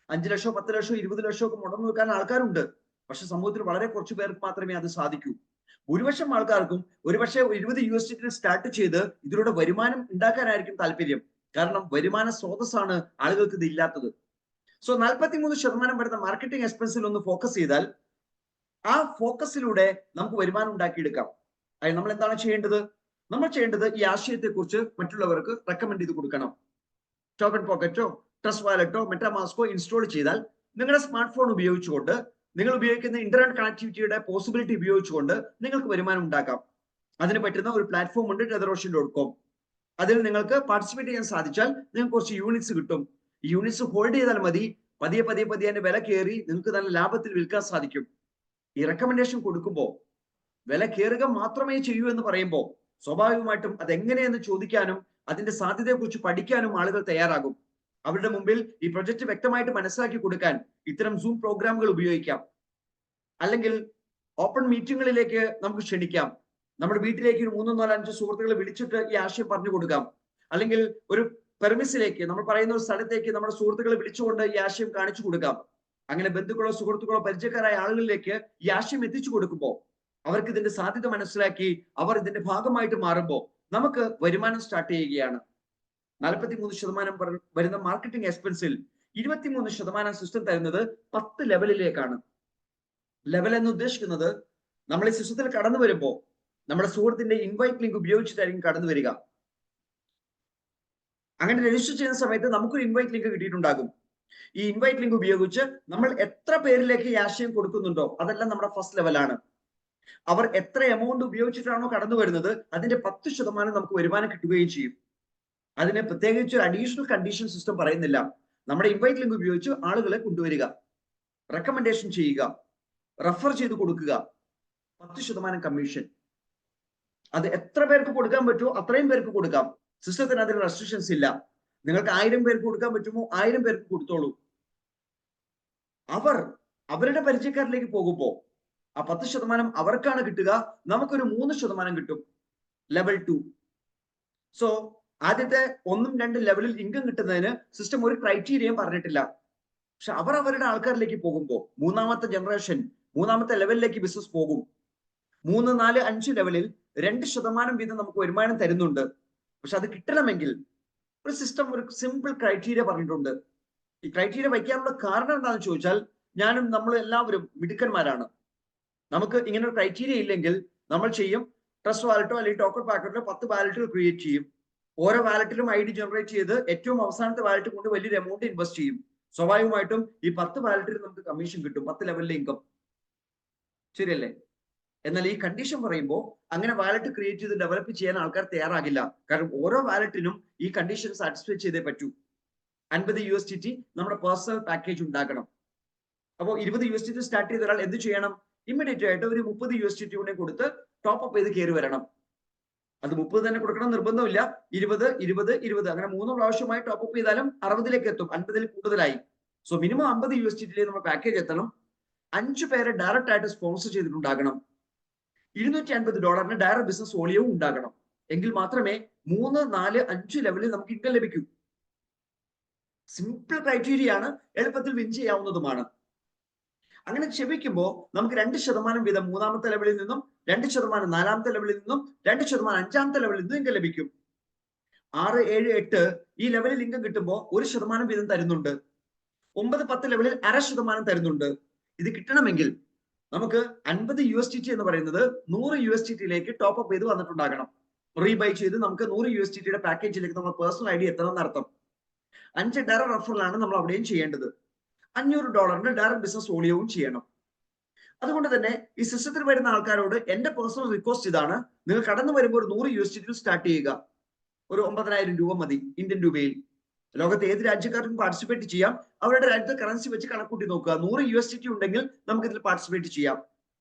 5 ലക്ഷമോ 10 ലക്ഷമോ 20 ലക്ഷമോ ഒക്കെ മുടങ്ങി വെക്കാൻ ആൾക്കാരുണ്ട്. പക്ഷെ സമൂഹത്തിൽ വളരെ കുറച്ചു പേർക്ക് മാത്രമേ അത് സാധിക്കൂ. ഭൂരിപക്ഷം ആൾക്കാർക്കും ഒരുപക്ഷെ $20 സ്റ്റാർട്ട് ചെയ്ത് ഇതിലൂടെ വരുമാനം ഉണ്ടാക്കാനായിരിക്കും താല്പര്യം. കാരണം വരുമാന സ്രോതസ്സാണ് ആളുകൾക്ക് ഇത് ഇല്ലാത്തത്. സോ 43% വരുന്ന മാർക്കറ്റിംഗ് എക്സ്പെൻസിൽ ഒന്ന് ഫോക്കസ് ചെയ്താൽ ആ ഫോക്കസിലൂടെ നമുക്ക് വരുമാനം ഉണ്ടാക്കിയെടുക്കാം. അതിന് നമ്മൾ എന്താണ് ചെയ്യേണ്ടത്? നമ്മൾ ചെയ്യേണ്ടത് ഈ ആശയത്തെക്കുറിച്ച് മറ്റുള്ളവർക്ക് റെക്കമെൻഡ് ചെയ്ത് കൊടുക്കണം. ടോക്കൺ പോക്കറ്റോ ട്രസ്റ്റ് വാലറ്റോ മെറ്റാമാസ്കോ ഇൻസ്റ്റാൾ ചെയ്താൽ നിങ്ങളുടെ സ്മാർട്ട് ഫോൺ ഉപയോഗിച്ചുകൊണ്ട് നിങ്ങൾ ഉപയോഗിക്കുന്ന ഇന്റർനെറ്റ് കണക്ടിവിറ്റിയുടെ പോസിബിലിറ്റി ഉപയോഗിച്ചുകൊണ്ട് നിങ്ങൾക്ക് വരുമാനം ഉണ്ടാക്കാം. അതിന് പറ്റുന്ന ഒരു പ്ലാറ്റ്ഫോം ഉണ്ട്, tetherOcean.com. അതിൽ നിങ്ങൾക്ക് പാർട്ടിസിപ്പേറ്റ് ചെയ്യാൻ സാധിച്ചാൽ നിങ്ങൾക്ക് കുറച്ച് യൂണിറ്റ്സ് കിട്ടും. ഈ യൂണിറ്റ്സ് ഹോൾഡ് ചെയ്താൽ മതി, പതിയെ അതിന്റെ വില കയറി നിങ്ങൾക്ക് നല്ല ലാഭത്തിൽ വിൽക്കാൻ സാധിക്കും. ഈ റെക്കമെൻഡേഷൻ കൊടുക്കുമ്പോൾ വില കയറുക മാത്രമേ ചെയ്യൂ എന്ന് പറയുമ്പോൾ സ്വാഭാവികമായിട്ടും അതെങ്ങനെയെന്ന് ചോദിക്കാനും അതിന്റെ സാധ്യതയെക്കുറിച്ച് പഠിക്കാനും ആളുകൾ തയ്യാറാകും. അവരുടെ മുമ്പിൽ ഈ പ്രൊജക്ട് വ്യക്തമായിട്ട് മനസ്സിലാക്കി കൊടുക്കാൻ ഇത്തരം സൂം പ്രോഗ്രാമുകൾ ഉപയോഗിക്കാം. അല്ലെങ്കിൽ ഓപ്പൺ മീറ്റിങ്ങുകളിലേക്ക് നമുക്ക് ക്ഷണിക്കാം. നമ്മുടെ വീട്ടിലേക്ക് 3, 4, 5 സുഹൃത്തുക്കളെ വിളിച്ചിട്ട് ഈ ആശയം പറഞ്ഞു കൊടുക്കാം. അല്ലെങ്കിൽ ഒരു പെർമിസിലേക്ക്, നമ്മൾ പറയുന്ന ഒരു സ്ഥലത്തേക്ക് നമ്മുടെ സുഹൃത്തുക്കളെ വിളിച്ചുകൊണ്ട് ഈ ആശയം കാണിച്ചു കൊടുക്കാം. അങ്ങനെ ബന്ധുക്കളോ സുഹൃത്തുക്കളോ പരിചയക്കാരായ ആളുകളിലേക്ക് ഈ ആശയം എത്തിച്ചു കൊടുക്കുമ്പോൾ അവർക്ക് ഇതിന്റെ സാധ്യത മനസ്സിലാക്കി അവർ ഇതിന്റെ ഭാഗമായിട്ട് മാറുമ്പോൾ നമുക്ക് വരുമാനം സ്റ്റാർട്ട് ചെയ്യുകയാണ്. 43% വരുന്ന മാർക്കറ്റിംഗ് എക്സ്പെൻസിൽ 23% സിസ്റ്റം തരുന്നത് 10 ലെവലിലേക്കാണ്. ലെവൽ എന്ന് ഉദ്ദേശിക്കുന്നത് നമ്മൾ ഈ സിസ്റ്റത്തിൽ കടന്നു വരുമ്പോൾ നമ്മുടെ സുഹൃത്തിന്റെ ഇൻവൈറ്റ് ലിങ്ക് ഉപയോഗിച്ചിട്ടായിരിക്കും കടന്നു വരിക. അങ്ങനെ രജിസ്റ്റർ ചെയ്യുന്ന സമയത്ത് നമുക്കൊരു ഇൻവൈറ്റ് ലിങ്ക് കിട്ടിയിട്ടുണ്ടാകും. ഈ ഇൻവൈറ്റ് ലിങ്ക് ഉപയോഗിച്ച് നമ്മൾ എത്ര പേരിലേക്ക് ഈ ആശയം കൊടുക്കുന്നുണ്ടോ അതെല്ലാം നമ്മുടെ ഫസ്റ്റ് ലെവലാണ്. അവർ എത്ര എമൗണ്ട് ഉപയോഗിച്ചിട്ടാണോ കടന്നു വരുന്നത് അതിന്റെ 10% നമുക്ക് വരുമാനം കിട്ടുകയും ചെയ്യും. അതിന് പ്രത്യേകിച്ച് അഡീഷണൽ കണ്ടീഷൻ സിസ്റ്റം പറയുന്നില്ല. നമ്മുടെ ഇൻവൈറ്റ് ലിങ്ക് ഉപയോഗിച്ച് ആളുകളെ കൊണ്ടുവരിക, റെക്കമെൻഡേഷൻ ചെയ്യുക, റെഫർ ചെയ്ത് കൊടുക്കുക, 10% കമ്മീഷൻ. അത് എത്ര പേർക്ക് കൊടുക്കാൻ പറ്റുമോ അത്രയും പേർക്ക് കൊടുക്കാം. സിസ്റ്റത്തിന് അതിന് റെസ്ട്രിക്ഷൻസ് ഇല്ല. നിങ്ങൾക്ക് 1000 പേർക്ക് കൊടുക്കാൻ പറ്റുമോ 1000 പേർക്ക് കൊടുത്തോളൂ. അവരുടെ പരിചയക്കാരിലേക്ക് പോകുമ്പോൾ ആ 10% അവർക്കാണ് കിട്ടുക, നമുക്കൊരു 3% കിട്ടും. ലെവൽ 2. സോ ആദ്യത്തെ 1, 2 ലെവലിൽ ഇൻകം കിട്ടുന്നതിന് സിസ്റ്റം ഒരു ക്രൈറ്റീരിയയും പറഞ്ഞിട്ടില്ല. പക്ഷെ അവരുടെ ആൾക്കാരിലേക്ക് പോകുമ്പോൾ മൂന്നാമത്തെ ജനറേഷൻ, മൂന്നാമത്തെ ലെവലിലേക്ക് ബിസിനസ് പോകും. 3, 4, 5 ലെവലിൽ 2% വീതം നമുക്ക് വരുമാനം തരുന്നുണ്ട്. പക്ഷെ അത് കിട്ടണമെങ്കിൽ ഒരു സിസ്റ്റം ഒരു സിമ്പിൾ ക്രൈറ്റീരിയ പറഞ്ഞിട്ടുണ്ട്. ഈ ക്രൈറ്റീരിയ വയ്ക്കാനുള്ള കാരണം എന്താണെന്ന് ചോദിച്ചാൽ നമ്മൾ എല്ലാവരും മിടുക്കന്മാരാണ്. നമുക്ക് ഇങ്ങനെ ഒരു ക്രൈറ്റീരിയ ഇല്ലെങ്കിൽ നമ്മൾ ചെയ്യും, ട്രസ്റ്റ് വാലറ്റോ അല്ലെങ്കിൽ ടോക്കൺ പാക്കറ്റിലോ 10 വാലറ്റുകൾ ക്രിയേറ്റ് ചെയ്യും. ഓരോ വാലറ്റിലും ID ജനറേറ്റ് ചെയ്ത് ഏറ്റവും അവസാനത്തെ വാലറ്റ് കൊണ്ട് വലിയൊരു എമൗണ്ട് ഇൻവെസ്റ്റ് ചെയ്യും. സ്വാഭാവികമായിട്ടും ഈ 10 വാലറ്റിൽ നമുക്ക് കമ്മീഷൻ കിട്ടും, 10 ലെവലിലെ ഇൻകം. ശരിയല്ലേ? എന്നാൽ ഈ കണ്ടീഷൻ പറയുമ്പോൾ അങ്ങനെ വാലറ്റ് ക്രിയേറ്റ് ചെയ്ത് ഡെവലപ്പ് ചെയ്യാൻ ആൾക്കാർ തയ്യാറാകില്ല. കാരണം ഓരോ വാലറ്റിനും ഈ കണ്ടീഷൻ സാറ്റിസ്ഫൈ ചെയ്തേ പറ്റൂ. 50 USDT നമ്മുടെ പേഴ്സണൽ പാക്കേജ് ഉണ്ടാക്കണം. അപ്പോൾ 20 USDT സ്റ്റാർട്ട് ചെയ്ത ഒരാൾ എന്ത് ചെയ്യണം? ഇമ്മീഡിയറ്റ് ആയിട്ട് ഒരു 30 USDT കൂടെ കൊടുത്ത് ടോപ്പ് അപ്പ് ചെയ്ത് കയറി വരണം. അത് 30 തന്നെ കൊടുക്കണം നിർബന്ധമില്ല. 20, 20, 20 അങ്ങനെ 3 പ്രാവശ്യമായി ടോപ്പ് അപ്പ് ചെയ്താലും 60ലേക്ക് എത്തും. 50ൽ കൂടുതലായി. സോ മിനിമം 50 USDT നമ്മുടെ പാക്കേജ് എത്തണം. 5 പേരെ ഡയറക്റ്റ് ആയിട്ട് സ്പോൺസർ ചെയ്തിട്ടുണ്ടാകണം. $250 ഡയറക്റ്റ് ബിസിനസ് വോളിയവും ഉണ്ടാകണം. എങ്കിൽ മാത്രമേ 3, 4, 5 ലെവലിൽ നമുക്ക് ഇൻകം ലഭിക്കൂ. സിമ്പിൾ ക്രൈറ്റീരിയ ആണ്, എളുപ്പത്തിൽ വിൻ ചെയ്യാവുന്നതുമാണ്. അങ്ങനെ ക്ഷമിക്കുമ്പോൾ നമുക്ക് 2% വീതം 3ാമത്തെ ലെവലിൽ നിന്നും, 2% 4ാമത്തെ ലെവലിൽ നിന്നും, 2% 5ാമത്തെ ലെവലിൽ നിന്നും ഇൻകം ലഭിക്കും. 6, 7, 8 ഈ ലെവലിൽ ഇൻകം കിട്ടുമ്പോൾ 1% വീതം തരുന്നുണ്ട്. 9, 10 ലെവലിൽ 0.5% തരുന്നുണ്ട്. ഇത് കിട്ടണമെങ്കിൽ നമുക്ക് 50 USDT എന്ന് പറയുന്നത് 100 USDT ടോപ്പ് അപ്പ് ചെയ്ത് വന്നിട്ടുണ്ടാകണം. റീബൈ ചെയ്ത് നമുക്ക് 100 USDT പാക്കേജിലേക്ക് നമ്മൾ പേഴ്സണൽ ഐഡി എത്തണം എന്നർത്ഥം. 5 ഡയറക്റ്റ് റെഫറലാണ് നമ്മൾ അവിടെയും ചെയ്യേണ്ടത്. $500 ഡയറക്റ്റ് ബിസിനസ് വോളിയവും ചെയ്യണം. അതുകൊണ്ട് തന്നെ ഈ സിസ്റ്റത്തിൽ വരുന്ന ആൾക്കാരോട് എന്റെ പേഴ്സണൽ റിക്വസ്റ്റ് ഇതാണ്: നിങ്ങൾ കടന്നു വരുമ്പോൾ ഒരു 100 USDT സ്റ്റാർട്ട് ചെയ്യുക. ഒരു 9,000 രൂപ മതി ഇന്ത്യൻ രൂപയിൽ. ലോകത്തെ ഏത് രാജ്യക്കാർക്കും പാർട്ടിസിപ്പേറ്റ് ചെയ്യാം. അവരുടെ രാജ്യത്തെ കറൻസി വെച്ച് കണക്കൂട്ടി നോക്കുക. 100 USDT ഉണ്ടെങ്കിൽ നമുക്ക് ഇതിൽ പാർട്ടിസിപ്പേറ്റ് ചെയ്യാം.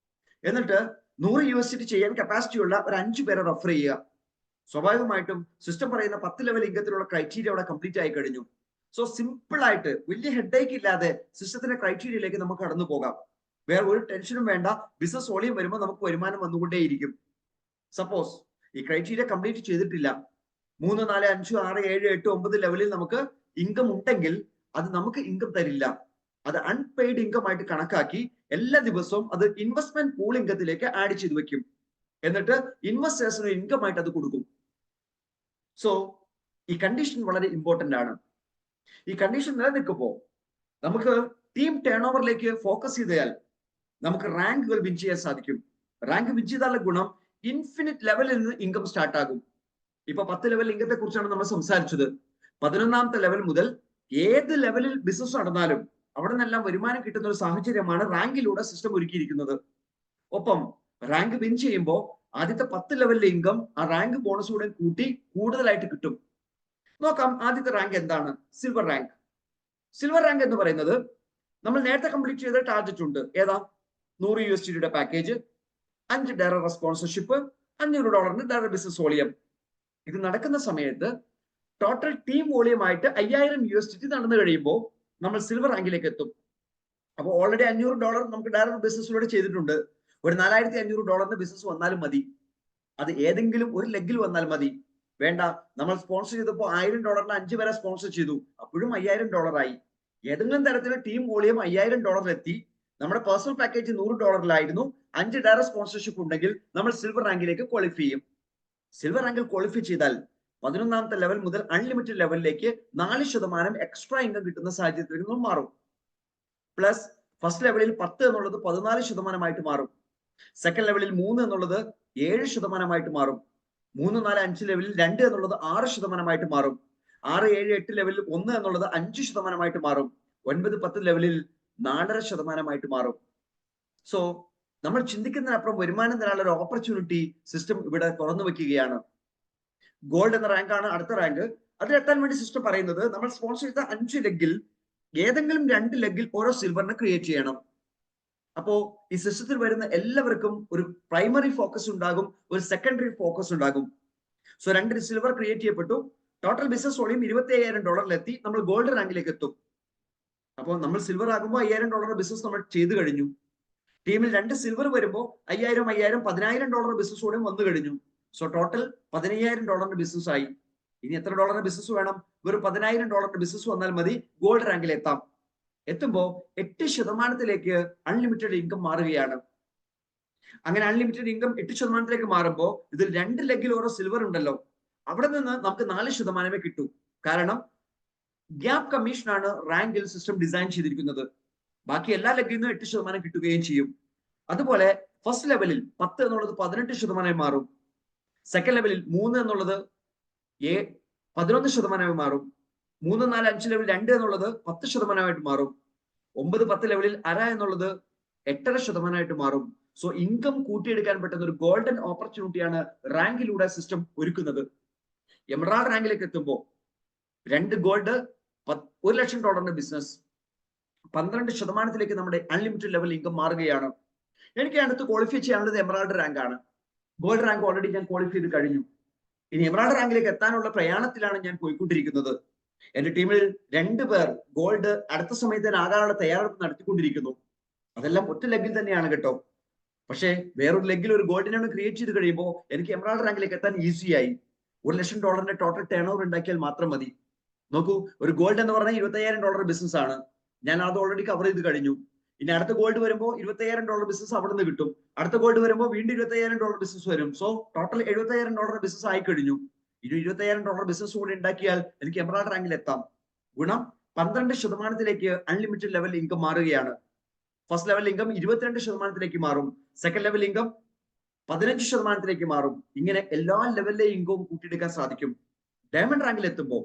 എന്നിട്ട് 100 USDT ചെയ്യാൻ കപ്പാസിറ്റി ഉള്ള ഒരു 5 പേരെ റെഫർ ചെയ്യുക. സ്വാഭാവികമായിട്ടും സിസ്റ്റം പറയുന്ന 10 ലെവൽ ഇൻകത്തിലുള്ള ക്രൈറ്റീരിയ അവിടെ കംപ്ലീറ്റ് ആയി കഴിഞ്ഞു. സോ സിമ്പിൾ ആയിട്ട് വലിയ ഹെഡേക്ക് ഇല്ലാതെ സിസ്റ്റത്തിന്റെ ക്രൈറ്റീരിയയിലേക്ക് നമുക്ക് കടന്നു പോകാം. വേറെ ഒരു ടെൻഷനും വേണ്ട. ബിസിനസ് വോളിയം വരുമ്പോൾ നമുക്ക് വരുമാനം വന്നുകൊണ്ടേയിരിക്കും. സപ്പോസ് ഈ ക്രൈറ്റീരിയ കംപ്ലീറ്റ് ചെയ്തിട്ടില്ല, 3, 4, 5, 6, 7, 8, 9 ലെവലിൽ നമുക്ക് ഇൻകം ഉണ്ടെങ്കിൽ അത് നമുക്ക് ഇൻകം തരില്ല. അത് അൺപെയ്ഡ് ഇൻകം ആയിട്ട് കണക്കാക്കി എല്ലാ ദിവസവും അത് ഇൻവെസ്റ്റ്മെന്റ് പൂൾ ഇൻകത്തിലേക്ക് ആഡ് ചെയ്ത് വെക്കും. എന്നിട്ട് ഇൻവെസ്റ്റേഴ്സിന് ഇൻകം ആയിട്ട് അത് കൊടുക്കും. സോ ഈ കണ്ടീഷൻ വളരെ ഇമ്പോർട്ടന്റ് ആണ്. ഈ കണ്ടീഷൻ നിലനിൽക്കുമ്പോൾ നമുക്ക് ടീം ടേൺ ഓവറിലേക്ക് ഫോക്കസ് ചെയ്താൽ നമുക്ക് റാങ്കുകൾ വിൻ ചെയ്യാൻ സാധിക്കും. റാങ്ക് വിൻ ചെയ്താലുള്ള ഗുണം ഇൻഫിനിറ്റ് ലെവലിൽ നിന്ന് ഇൻകം സ്റ്റാർട്ട് ആകും. ഇപ്പൊ 10 ലെവൽ ഇൻകത്തെ കുറിച്ചാണ് നമ്മൾ സംസാരിച്ചത്. 11ാമത്തെ ലെവൽ മുതൽ ഏത് ലെവലിൽ ബിസിനസ് നടന്നാലും അവിടെ നിന്നെല്ലാം വരുമാനം കിട്ടുന്ന ഒരു സാഹചര്യമാണ് റാങ്കിലൂടെ സിസ്റ്റം ഒരുക്കിയിരിക്കുന്നത്. ഒപ്പം റാങ്ക് വിൻ ചെയ്യുമ്പോൾ ആദ്യത്തെ 10 ലെവലിലെ ഇൻകം ആ റാങ്ക് ബോണസോടെ കൂട്ടി കൂടുതലായിട്ട് കിട്ടും. നോക്കാം, ആദ്യത്തെ റാങ്ക് എന്താണ്? Silver rank. സിൽവർ റാങ്ക് എന്ന് പറയുന്നത് നമ്മൾ നേരത്തെ കംപ്ലീറ്റ് ചെയ്ത ടാർഗറ്റ് ഉണ്ട്. ഏതാ? 100 USDT package, 5 direct sponsorship, $500 direct business volume. ഇത് നടക്കുന്ന സമയത്ത് ടോട്ടൽ ടീം വോളിയം ആയിട്ട് 5000 USDT നടന്നു കഴിയുമ്പോൾ നമ്മൾ സിൽവർ റാങ്കിലേക്ക് എത്തും. അപ്പോൾ ഓൾറെഡി $500 നമുക്ക് ഡയറക്റ്റ് ബിസിനസ്സിലൂടെ ചെയ്തിട്ടുണ്ട്. ഒരു $4500 ബിസിനസ് വന്നാലും മതി. അത് ഏതെങ്കിലും ഒരു ലെഗിൽ വന്നാൽ മതി. വേണ്ട, നമ്മൾ സ്പോൺസർ ചെയ്തപ്പോൾ $1000 5 പേരെ സ്പോൺസർ ചെയ്തു, അപ്പോഴും $5000 ആയി. ഏതെങ്കിലും തരത്തിൽ ടീം വോളിയം $5000 എത്തി. നമ്മുടെ പേഴ്സണൽ പാക്കേജ് $100 5 ഡയറക്റ്റ് സ്പോൺസർഷിപ്പ് ഉണ്ടെങ്കിൽ നമ്മൾ സിൽവർ റാങ്കിലേക്ക് ക്വാളിഫൈ ചെയ്യും. സിൽവർ റാങ്കിൽ ക്വാളിഫൈ ചെയ്താൽ 11ാമത്തെ ലെവൽ മുതൽ അൺലിമിറ്റഡ് ലെവലിലേക്ക് 4% എക്സ്ട്രാ ഇൻകം കിട്ടുന്ന സാഹചര്യത്തിലേക്ക് നമ്മൾ മാറും. പ്ലസ് ഫസ്റ്റ് ലെവലിൽ 10 എന്നുള്ളത് 14% മാറും. സെക്കൻഡ് ലെവലിൽ 3 എന്നുള്ളത് 7% മാറും. 3, 4, 5 ലെവലിൽ 2 എന്നുള്ളത് 6% മാറും. 6, 7, 8 ലെവലിൽ 1 എന്നുള്ളത് 5% മാറും. 9, 10 ലെവലിൽ 4.5% മാറും. സോ നമ്മൾ ചിന്തിക്കുന്നതിനപ്പുറം വരുമാനം തരാനുള്ള ഒരു ഓപ്പർച്യൂണിറ്റി സിസ്റ്റം ഇവിടെ തുറന്നു വെക്കുകയാണ്. ഗോൾഡ് എന്ന റാങ്കാണ് അടുത്ത റാങ്ക്. അതിലെത്താൻ വേണ്ടി സിസ്റ്റം പറയുന്നത് നമ്മൾ സ്പോൺസർ ചെയ്ത 5 ലെഗിൽ ഏതെങ്കിലും 2 ലെഗിൽ ഓരോ സിൽവറിനെ ക്രിയേറ്റ് ചെയ്യണം. അപ്പോ ഈ സിസ്റ്റത്തിൽ വരുന്ന എല്ലാവർക്കും ഒരു പ്രൈമറി ഫോക്കസ് ഉണ്ടാകും, ഒരു സെക്കൻഡറി ഫോക്കസ് ഉണ്ടാകും. സോ 2 സിൽവർ ക്രിയേറ്റ് ചെയ്യപ്പെട്ടു. ടോട്ടൽ ബിസിനസ് വോളിയം $25000 എത്തി. നമ്മൾ ഗോൾഡ് റാങ്കിലേക്ക് എത്തും. അപ്പോൾ നമ്മൾ സിൽവർ ആകുമ്പോൾ $5000 ബിസിനസ് നമ്മൾ ചെയ്തു കഴിഞ്ഞു. ടീമിൽ 2 സിൽവർ വരുമ്പോൾ 5000, 10000 ബിസിനസ് വോളിയം വന്നു കഴിഞ്ഞു. സോ ടോട്ടൽ $15000 ബിസിനസ് ആയി. ഇനി എത്ര ഡോളറിന്റെ ബിസിനസ് വേണം? വെറും $10000 ബിസിനസ് വന്നാൽ മതി ഗോൾഡ് റാങ്കിൽ എത്താം. എത്തുമ്പോൾ 8% അൺലിമിറ്റഡ് ഇൻകം മാറുകയാണ്. അങ്ങനെ അൺലിമിറ്റഡ് ഇൻകം 8% മാറുമ്പോൾ ഇതിൽ 2 ലെഗിൽ ഓരോ സിൽവർ ഉണ്ടല്ലോ, അവിടെ നിന്ന് നമുക്ക് 4% കിട്ടൂ. കാരണം ഗ്യാപ് കമ്മീഷനാണ് റാങ്കിൽ സിസ്റ്റം ഡിസൈൻ ചെയ്തിരിക്കുന്നത്. ബാക്കി എല്ലാ ലെഗിൽ നിന്നും 8% കിട്ടുകയും ചെയ്യും. അതുപോലെ ഫസ്റ്റ് ലെവലിൽ 10 എന്നുള്ളത് 18% മാറും. സെക്കൻഡ് ലെവലിൽ 3 എന്നുള്ളത് 11% മാറും. 3, 4, 5 ലെവൽ 2 എന്നുള്ളത് 10% മാറും. 9, 10 ലെവലിൽ 1/2 എന്നുള്ളത് 8.5% മാറും. സോ ഇൻകം കൂട്ടിയെടുക്കാൻ പറ്റുന്ന ഒരു ഗോൾഡൻ ഓപ്പർച്യൂണിറ്റിയാണ് റാങ്കിലൂടെ സിസ്റ്റം ഒരുക്കുന്നത്. എമറാൾഡ് റാങ്കിലേക്ക് എത്തുമ്പോൾ 2 ഗോൾഡ്, $1,00,000 ബിസിനസ്, 12% നമ്മുടെ അൺലിമിറ്റഡ് ലെവൽ ഇൻകം മാറുകയാണ്. എനിക്ക് അടുത്ത് ക്വാളിഫൈ ചെയ്യാനുള്ളത് എമറാൾഡ് റാങ്ക് ആണ്. ഗോൾഡ് റാങ്ക് ഓൾറെഡി ഞാൻ ക്വാളിഫൈ ചെയ്ത് കഴിഞ്ഞു. ഇനി എമറാൾഡ് റാങ്കിലേക്ക് എത്താനുള്ള പ്രയാണത്തിലാണ് ഞാൻ പോയിക്കൊണ്ടിരിക്കുന്നത്. എന്റെ ടീമിൽ 2 പേർ ഗോൾഡ് അടുത്ത സമയത്ത് ആകാനുള്ള തയ്യാറെടുപ്പ് നടത്തിക്കൊണ്ടിരിക്കുന്നു. അതെല്ലാം ഒറ്റ ലെഗിൽ തന്നെയാണ് കേട്ടോ. പക്ഷേ വേറൊരു ലെഗിൽ ഒരു ഗോൾഡിനെ ക്രിയേറ്റ് ചെയ്ത് കഴിയുമ്പോൾ എനിക്ക് എമറാൾഡ് റാങ്കിലേക്ക് എത്താൻ ഈസിയായി. $1,00,000 ടോട്ടൽ ടേൺ ഓവർ ഉണ്ടാക്കിയാൽ മാത്രം മതി. നോക്കൂ, ഒരു ഗോൾഡ് എന്ന് പറഞ്ഞാൽ $25,000 ബിസിനസ് ആണ്. ഞാൻ അത് ഓൾറെഡി കവർ ചെയ്ത് കഴിഞ്ഞു. ഇനി അടുത്ത ഗോൾഡ് വരുമ്പോൾ $25,000 ബിസിനസ് അവിടെ നിന്ന് കിട്ടും. അടുത്ത ഗോൾഡ് വരുമ്പോൾ വീണ്ടും $25,000 ബിസിനസ് വരും. സോ ടോട്ടൽ $75,000 ബിസിനസ് ആയി കഴിഞ്ഞു. ഇനി $25,000 ബിസിനസ് കൂടി ഉണ്ടാക്കിയാൽ എനിക്ക് എമറാൾഡ് റാങ്കിൽ എത്താം. ഗുണം 12% അൺലിമിറ്റഡ് ലെവൽ ഇൻകം മാറുകയാണ്. ഫസ്റ്റ് ലെവൽ ഇൻകം 22% മാറും. സെക്കൻഡ് ലെവൽ ഇൻകം 15% മാറും. ഇങ്ങനെ എല്ലാ ലെവലിലെയും ഇൻകവും കൂട്ടിയെടുക്കാൻ സാധിക്കും. ഡയമണ്ട് റാങ്കിൽ എത്തുമ്പോൾ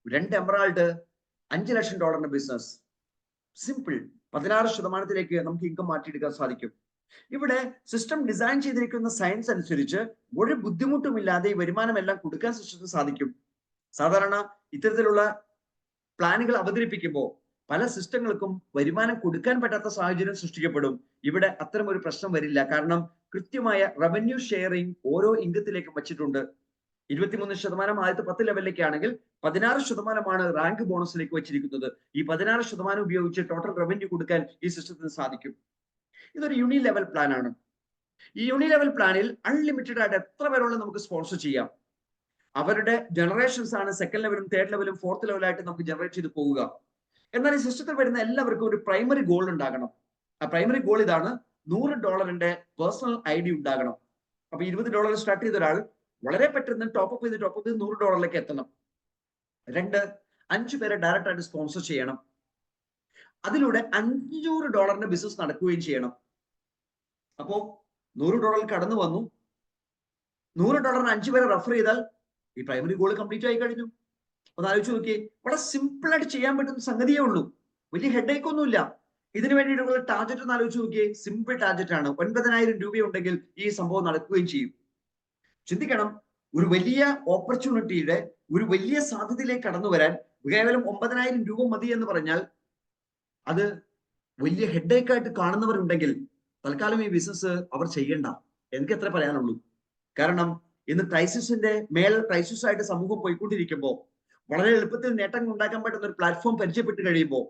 2 എമറാൾഡ്, $5,00,000 ബിസിനസ്, സിമ്പിൾ. 16% നമുക്ക് ഇൻകം മാറ്റിയെടുക്കാൻ സാധിക്കും. ഇവിടെ സിസ്റ്റം ഡിസൈൻ ചെയ്തിരിക്കുന്ന സയൻസ് അനുസരിച്ച് ഒരു ബുദ്ധിമുട്ടുമില്ലാതെ ഈ വരുമാനമെല്ലാം കൊടുക്കാൻ സിസ്റ്റത്തിന് സാധിക്കും. സാധാരണ ഇത്തരത്തിലുള്ള പ്ലാനുകൾ അവതരിപ്പിക്കുമ്പോൾ പല സിസ്റ്റങ്ങൾക്കും വരുമാനം കൊടുക്കാൻ പറ്റാത്ത സാഹചര്യം സൃഷ്ടിക്കപ്പെടും. ഇവിടെ അത്തരം ഒരു പ്രശ്നം വരില്ല. കാരണം കൃത്യമായ റവന്യൂ ഷെയറിംഗ് ഓരോ ഇൻകത്തിലേക്കും വച്ചിട്ടുണ്ട്. 23% ആദ്യത്തെ 10 ലെവലിലേക്ക് ആണെങ്കിൽ 16% റാങ്ക് ബോണസിലേക്ക് വെച്ചിരിക്കുന്നത്. ഈ 16% ഉപയോഗിച്ച് ടോട്ടൽ റവന്യൂ കൊടുക്കാൻ ഈ സിസ്റ്റത്തിന് സാധിക്കും. ഇതൊരു യൂണി ലെവൽ പ്ലാൻ ആണ്. ഈ യൂണി ലെവൽ പ്ലാനിൽ അൺലിമിറ്റഡ് ആയിട്ട് എത്ര പേരുള്ള നമുക്ക് സ്പോൺസർ ചെയ്യാം. അവരുടെ ജനറേഷൻസ് ആണ് സെക്കൻഡ് ലെവലും തേർഡ് ലെവലും ഫോർത്ത് ലെവലായിട്ട് നമുക്ക് ജനറേറ്റ് ചെയ്ത് പോവുക. എന്നാൽ ഈ സിസ്റ്റത്തിൽ വരുന്ന എല്ലാവർക്കും ഒരു പ്രൈമറി ഗോൾ ഉണ്ടാകണം. ആ പ്രൈമറി ഗോൾ ഇതാണ്: $100 പേഴ്സണൽ ID ഉണ്ടാകണം. അപ്പൊ $20 സ്റ്റാർട്ട് ചെയ്ത ഒരാൾ വളരെ പെട്ടെന്ന് ടോപ്പ് ചെയ്ത് $100 എത്തണം. 2, 5 പേരെ ഡയറക്റ്റ് ആയിട്ട് സ്പോൺസർ ചെയ്യണം. അതിലൂടെ $500 ബിസിനസ് നടക്കുകയും ചെയ്യണം. അപ്പോ $100 കടന്നു വന്നു. $100 5 പേരെ റെഫർ ചെയ്താൽ ഈ പ്രൈമറി ഗോൾ കംപ്ലീറ്റ് ആയി കഴിഞ്ഞു. ഒന്ന് ആലോചിച്ച് നോക്കിയേ, വളരെ സിമ്പിൾ ആയിട്ട് ചെയ്യാൻ പറ്റുന്ന സംഗതിയേ ഉള്ളൂ. വലിയ ഹെഡേക്ക് ഒന്നുമില്ല. ഇതിനു വേണ്ടിയിട്ടുള്ള ടാർഗറ്റ് ഒന്ന് ആലോചിച്ച് നോക്കിയേ, സിമ്പിൾ ടാർഗറ്റ് ആണ്. 9,000 രൂപയുണ്ടെങ്കിൽ ഈ സംഭവം നടക്കുകയും ചെയ്യും. ചിന്തിക്കണം, ഒരു വലിയ ഓപ്പർച്യൂണിറ്റിയുടെ ഒരു വലിയ സാധ്യതയിലേക്ക് കടന്നു വരാൻ കേവലം 9,000 രൂപ മതി എന്ന് പറഞ്ഞാൽ അത് വലിയ ഹെഡേക്ക് ആയിട്ട് കാണുന്നവരുണ്ടെങ്കിൽ തൽക്കാലം ഈ ബിസിനസ് അവർ ചെയ്യണ്ട. എനിക്ക് എത്ര പറയാനുള്ളൂ. കാരണം ഇന്ന് ക്രൈസിസിന്റെ മേൽ ക്രൈസിസ് ആയിട്ട് സമൂഹം പോയിക്കൊണ്ടിരിക്കുമ്പോൾ വളരെ എളുപ്പത്തിൽ നേട്ടങ്ങൾ ഉണ്ടാക്കാൻ പറ്റുന്ന ഒരു പ്ലാറ്റ്ഫോം പരിചയപ്പെട്ട് കഴിയുമ്പോൾ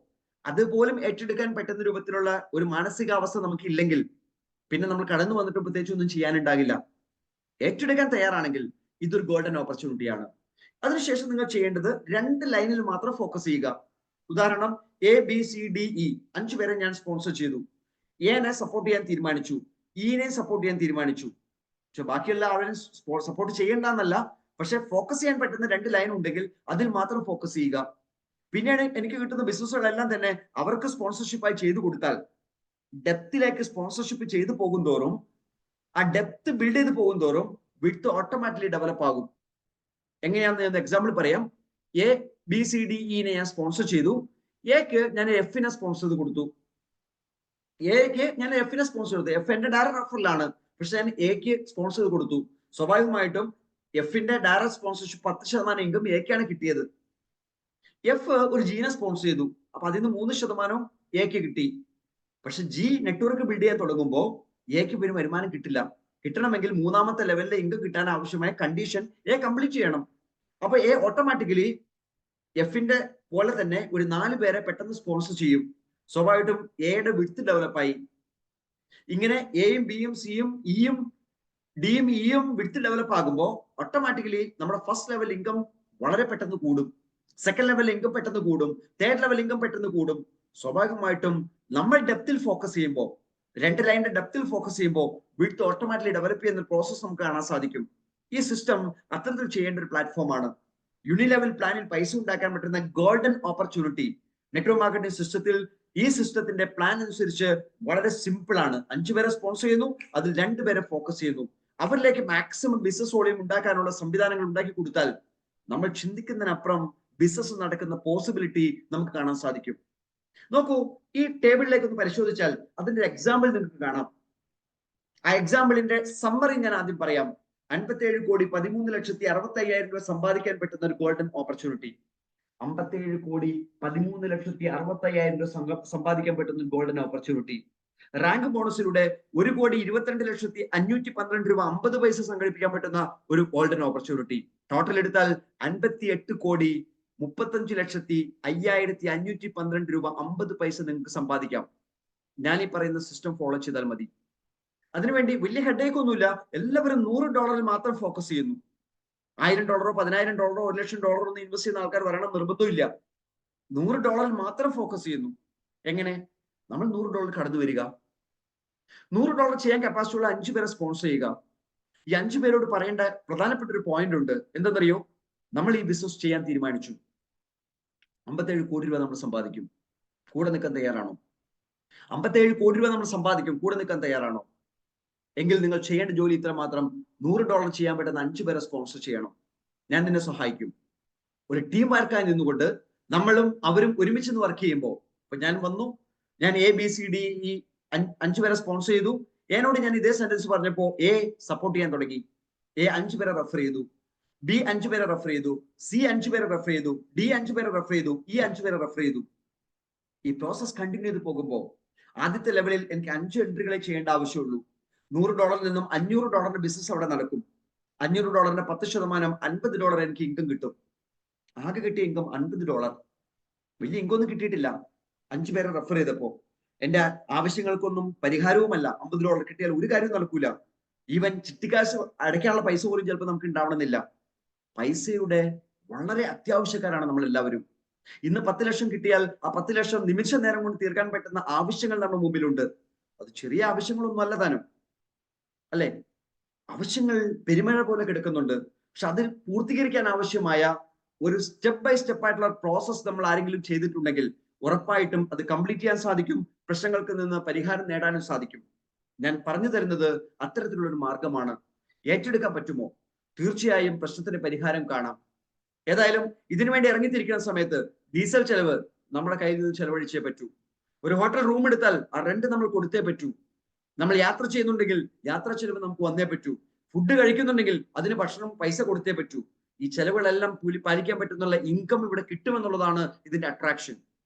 അതുപോലും ഏറ്റെടുക്കാൻ പറ്റുന്ന രൂപത്തിലുള്ള ഒരു മാനസികാവസ്ഥ നമുക്ക് ഇല്ലെങ്കിൽ പിന്നെ നമ്മൾ കടന്നു വന്നിട്ട് പ്രത്യേകിച്ച് ഒന്നും ചെയ്യാനുണ്ടാകില്ല. ഏറ്റെടുക്കാൻ തയ്യാറാണെങ്കിൽ ഇതൊരു ഗോൾഡൻ ഓപ്പർച്യൂണിറ്റിയാണ്. അതിനുശേഷം നിങ്ങൾ ചെയ്യേണ്ടത് 2 ലൈനിൽ മാത്രം ഫോക്കസ് ചെയ്യുക. ഉദാഹരണം, ABCDE 5 പേരെ ഞാൻ സ്പോൺസർ ചെയ്തു. എനെ സപ്പോർട്ട് ചെയ്യാൻ തീരുമാനിച്ചു, ഇനെ സപ്പോർട്ട് ചെയ്യാൻ തീരുമാനിച്ചു. പക്ഷെ ബാക്കിയുള്ള ആളുകൾ സപ്പോർട്ട് ചെയ്യേണ്ടെന്നല്ല, പക്ഷെ ഫോക്കസ് ചെയ്യാൻ പറ്റുന്ന 2 ലൈൻ ഉണ്ടെങ്കിൽ അതിൽ മാത്രം ഫോക്കസ് ചെയ്യുക. പിന്നീട് എനിക്ക് കിട്ടുന്ന ബിസിനസ്സുകളെല്ലാം തന്നെ അവർക്ക് സ്പോൺസർഷിപ്പായി ചെയ്തു കൊടുത്താൽ ഡെപ്തിലേക്ക് സ്പോൺസർഷിപ്പ് ചെയ്തു പോകും തോറും ആ ഡെപ്ത് ബിൽഡ് ചെയ്ത് പോകും തോറും വിഡ്ത്ത് ഓട്ടോമാറ്റിക്കലി ഡെവലപ്പ് ആകും. എങ്ങനെയാണെന്ന് ഞാൻ എക്സാമ്പിൾ പറയാം. ABCDE ഞാൻ സ്പോൺസർ ചെയ്തു. എക്ക് ഞാൻ Fനെ സ്പോൺസർ ചെയ്ത് കൊടുത്തു. എക്ക് ഞാൻ Fനെ സ്പോൺസർ ചെയ്തു. F എന്റെ ഡയറക്റ്റ് റെഫറലാണ്. പക്ഷെ ഞാൻ എക്ക് സ്പോൺസർ ചെയ്ത് കൊടുത്തു. സ്വാഭാവികമായിട്ടും Fന്റെ ഡയറക്റ്റ് സ്പോൺസർഷിപ്പ് 10% ഇൻകം എക്കാണ് കിട്ടിയത്. F ഒരു ജീനെ സ്പോൺസർ ചെയ്തു. അപ്പൊ അതിന് 3% എക്ക് കിട്ടി. പക്ഷെ G നെറ്റ്വർക്ക് ബിൽഡ് ചെയ്യാൻ തുടങ്ങുമ്പോൾ എക്ക് പിന്നെ വരുമാനം കിട്ടില്ല. കിട്ടണമെങ്കിൽ 3ാമത്തെ ലെവലിലെ ഇൻകം കിട്ടാൻ ആവശ്യമായ കണ്ടീഷൻ എ കംപ്ലീറ്റ് ചെയ്യണം. അപ്പൊ എ ഓട്ടോമാറ്റിക്കലി എഫിന്റെ പോലെ തന്നെ ഒരു 4 പേരെ പെട്ടെന്ന് സ്പോൺസർ ചെയ്യും. സ്വാഭാവികമായിട്ടും എയുടെ വിഡ്ത്ത് ഡെവലപ്പായി. ഇങ്ങനെ എയും ബിയും സിയും ഇയും ഡിയും ഇയും വിഡ്ത്ത് ഡെവലപ്പ് ആകുമ്പോൾ ഓട്ടോമാറ്റിക്കലി നമ്മുടെ ഫസ്റ്റ് ലെവൽ ഇൻകം വളരെ പെട്ടെന്ന് കൂടും. സെക്കൻഡ് ലെവൽ ഇൻകം പെട്ടെന്ന് കൂടും. തേർഡ് ലെവൽ ഇൻകം പെട്ടെന്ന് കൂടും. സ്വാഭാവികമായിട്ടും നമ്മൾ ഡെപ്തിൽ ഫോക്കസ് ചെയ്യുമ്പോൾ, 2 ലൈനിന്റെ ഡെപ്തിൽ ഫോക്കസ് ചെയ്യുമ്പോൾ വിഡ്ത്ത് ഓട്ടോമാറ്റിക്കലി ഡെവലപ്പ് ചെയ്യുന്ന പ്രോസസ് നമുക്ക് കാണാൻ സാധിക്കും. ഈ സിസ്റ്റം അത്തരത്തിൽ ചെയ്യേണ്ട ഒരു പ്ലാറ്റ്ഫോമാണ്. യൂണിലെവൽ പ്ലാനിൽ പൈസ ഉണ്ടാക്കാൻ പറ്റുന്ന ഗോൾഡൻ ഓപ്പർച്യൂണിറ്റി. നെറ്റ്വർക്ക് മാർക്കറ്റിംഗ് സിസ്റ്റത്തിൽ ഈ സിസ്റ്റത്തിന്റെ പ്ലാൻ അനുസരിച്ച് വളരെ സിമ്പിൾ ആണ്. 5 പേരെ സ്പോൺസർ ചെയ്യുന്നു, അതിൽ 2 പേരെ ഫോക്കസ് ചെയ്യുന്നു. അവരിലേക്ക് മാക്സിമം ബിസിനസ് വോളിയം ഉണ്ടാക്കാനുള്ള സംവിധാനങ്ങൾ ഉണ്ടാക്കി കൊടുത്താൽ നമ്മൾ ചിന്തിക്കുന്നതിനപ്പുറം ബിസിനസ് നടക്കുന്ന പോസിബിലിറ്റി നമുക്ക് കാണാൻ സാധിക്കും. നോക്കൂ, ഈ ടേബിളിലേക്ക് ഒന്ന് പരിശോധിച്ചാൽ അതിന്റെ എക്സാമ്പിൾ നിങ്ങൾക്ക് കാണാം. ആ എക്സാമ്പിളിന്റെ സമ്മറി ഞാൻ ആദ്യം പറയാം. 57,13,60,50,000 രൂപ സമ്പാദിക്കാൻ പറ്റുന്ന ഒരു ഗോൾഡൻ ഓപ്പർച്യൂണിറ്റി. 57,13,60,50,000 രൂപ സമ്പാദിക്കാൻ പറ്റുന്ന ഒരു ഗോൾഡൻ ഓപ്പർച്യൂണിറ്റി. റാങ്ക് ബോണസിലൂടെ 1,22,512 രൂപ 50 പൈസ സംഘടിപ്പിക്കാൻ പറ്റുന്ന ഒരു ഗോൾഡൻ ഓപ്പർച്യൂണിറ്റി. ടോട്ടൽ എടുത്താൽ 58,35,512 രൂപ 50 പൈസ നിങ്ങൾക്ക് സമ്പാദിക്കാം. ഞാൻ ഈ പറയുന്ന സിസ്റ്റം ഫോളോ ചെയ്താൽ മതി. അതിനുവേണ്ടി വലിയ ഹെഡേക്ക് ഒന്നുമില്ല. എല്ലാവരും $100 മാത്രം ഫോക്കസ് ചെയ്യുന്നു. $1,000 $10,000 $1,00,000 ഒന്നും ഇൻവെസ്റ്റ് ചെയ്യുന്ന ആൾക്കാർ വരണം നിർബന്ധമില്ല. $100 മാത്രം ഫോക്കസ് ചെയ്യുന്നു. എങ്ങനെ? നമ്മൾ $100 കടന്നു വരിക, $100 ചെയ്യാൻ കപ്പാസിറ്റി ഉള്ള 5 പേരെ സ്പോൺസർ ചെയ്യുക. ഈ 5 പേരോട് പറയേണ്ട പ്രധാനപ്പെട്ട ഒരു പോയിന്റ് ഉണ്ട്. എന്തെന്നറിയോ? നമ്മൾ ഈ ബിസിനസ് ചെയ്യാൻ തീരുമാനിച്ചു, 57 കോടി രൂപ നമ്മൾ സമ്പാദിക്കും, കൂടെ നിൽക്കാൻ തയ്യാറാണോ? 57 കോടി രൂപ നമ്മൾ സമ്പാദിക്കും, കൂടെ നിൽക്കാൻ തയ്യാറാണോ? എങ്കിൽ നിങ്ങൾ ചെയ്യേണ്ട ജോലി ഇത്ര മാത്രം. $100 ചെയ്യാൻ പറ്റുന്ന 5 പേരെ സ്പോൺസർ ചെയ്യണം. ഞാൻ നിന്നെ സഹായിക്കും. ഒരു ടീം വർക്കായി നിന്നുകൊണ്ട് നമ്മളും അവരും ഒരുമിച്ച് വർക്ക് ചെയ്യുമ്പോൾ, ഇപ്പൊ ഞാൻ വന്നു, ഞാൻ ABCD 5 പേരെ സ്പോൺസർ ചെയ്തു. എന്നോട് ഞാൻ ഇതേ സെന്റൻസ് പറഞ്ഞപ്പോ A സപ്പോർട്ട് ചെയ്യാൻ തുടങ്ങി. A 5 പേരെ റെഫർ ചെയ്തു, B 5 പേരെ റെഫർ ചെയ്തു, C 5 പേരെ റെഫർ ചെയ്തു, D 5 പേരെ റെഫർ ചെയ്തു, E 5 പേരെ റെഫർ ചെയ്തു. ഈ പ്രോസസ് കണ്ടിന്യൂ ചെയ്ത് പോകുമ്പോൾ ആദ്യത്തെ ലെവലിൽ എനിക്ക് 5 എൻട്രികളെ ചെയ്യേണ്ട ആവശ്യമുള്ളൂ. $100 നിന്നും $500 ബിസിനസ് അവിടെ നടക്കും. $500 10% $50 എനിക്ക് ഇൻകം കിട്ടും. ആകെ കിട്ടിയ ഇൻകം $50. വലിയ ഇൻകം ഒന്നും കിട്ടിയിട്ടില്ല. 5 പേരെ റെഫർ ചെയ്തപ്പോ എന്റെ ആവശ്യങ്ങൾക്കൊന്നും പരിഹാരവുമല്ല. $50 കിട്ടിയാൽ ഒരു കാര്യം നടക്കൂല. ഈവൻ ചിട്ടിക്കാശ് അടയ്ക്കാനുള്ള പൈസ പോലും ചിലപ്പോൾ നമുക്ക് ഉണ്ടാവണമെന്നില്ല. പൈസയുടെ വളരെ അത്യാവശ്യക്കാരാണ് നമ്മൾ എല്ലാവരും. ഇന്ന് 10 ലക്ഷം കിട്ടിയാൽ ആ 10 ലക്ഷം നിമിഷ നേരം കൊണ്ട് തീർക്കാൻ പറ്റുന്ന ആവശ്യങ്ങൾ നമ്മുടെ മുമ്പിലുണ്ട്. അത് ചെറിയ ആവശ്യങ്ങളൊന്നും അല്ല താനും, അല്ലെ? ആവശ്യങ്ങൾ പെരുമഴ പോലെ കിടക്കുന്നുണ്ട്. പക്ഷെ അത് പൂർത്തീകരിക്കാൻ ആവശ്യമായ ഒരു സ്റ്റെപ്പ് ബൈ സ്റ്റെപ്പ് ആയിട്ടുള്ള പ്രോസസ് നമ്മൾ ആരെങ്കിലും ചെയ്തിട്ടുണ്ടെങ്കിൽ ഉറപ്പായിട്ടും അത് കംപ്ലീറ്റ് ചെയ്യാൻ സാധിക്കും. പ്രശ്നങ്ങൾക്ക് നിന്ന് പരിഹാരം നേടാനും സാധിക്കും. ഞാൻ പറഞ്ഞു തരുന്നത് അത്തരത്തിലുള്ള ഒരു മാർഗമാണ്. ഏറ്റെടുക്കാൻ പറ്റുമോ? തീർച്ചയായും പ്രശ്നത്തിന് പരിഹാരം കാണാം. ഏതായാലും ഇതിനുവേണ്ടി ഇറങ്ങിത്തിരിക്കുന്ന സമയത്ത് ഡീസൽ ചെലവ് നമ്മുടെ കയ്യിൽ നിന്ന് ചെലവഴിച്ചേ പറ്റൂ. ഒരു ഹോട്ടൽ റൂം എടുത്താൽ ആ റെന്റ് നമ്മൾ കൊടുത്തേ പറ്റൂ. നമ്മൾ യാത്ര ചെയ്യുന്നുണ്ടെങ്കിൽ യാത്രാ ചെലവ് നമുക്ക് വന്നേ പറ്റൂ. ഫുഡ് കഴിക്കുന്നുണ്ടെങ്കിൽ അതിന് ഭക്ഷണം പൈസ കൊടുത്തേ പറ്റൂ. ഈ ചെലവുകളെല്ലാം പാലിക്കാൻ പറ്റുന്നുള്ള ഇൻകം ഇവിടെ കിട്ടുമെന്നുള്ളതാണ് ഇതിന്റെ അട്രാക്ഷൻ.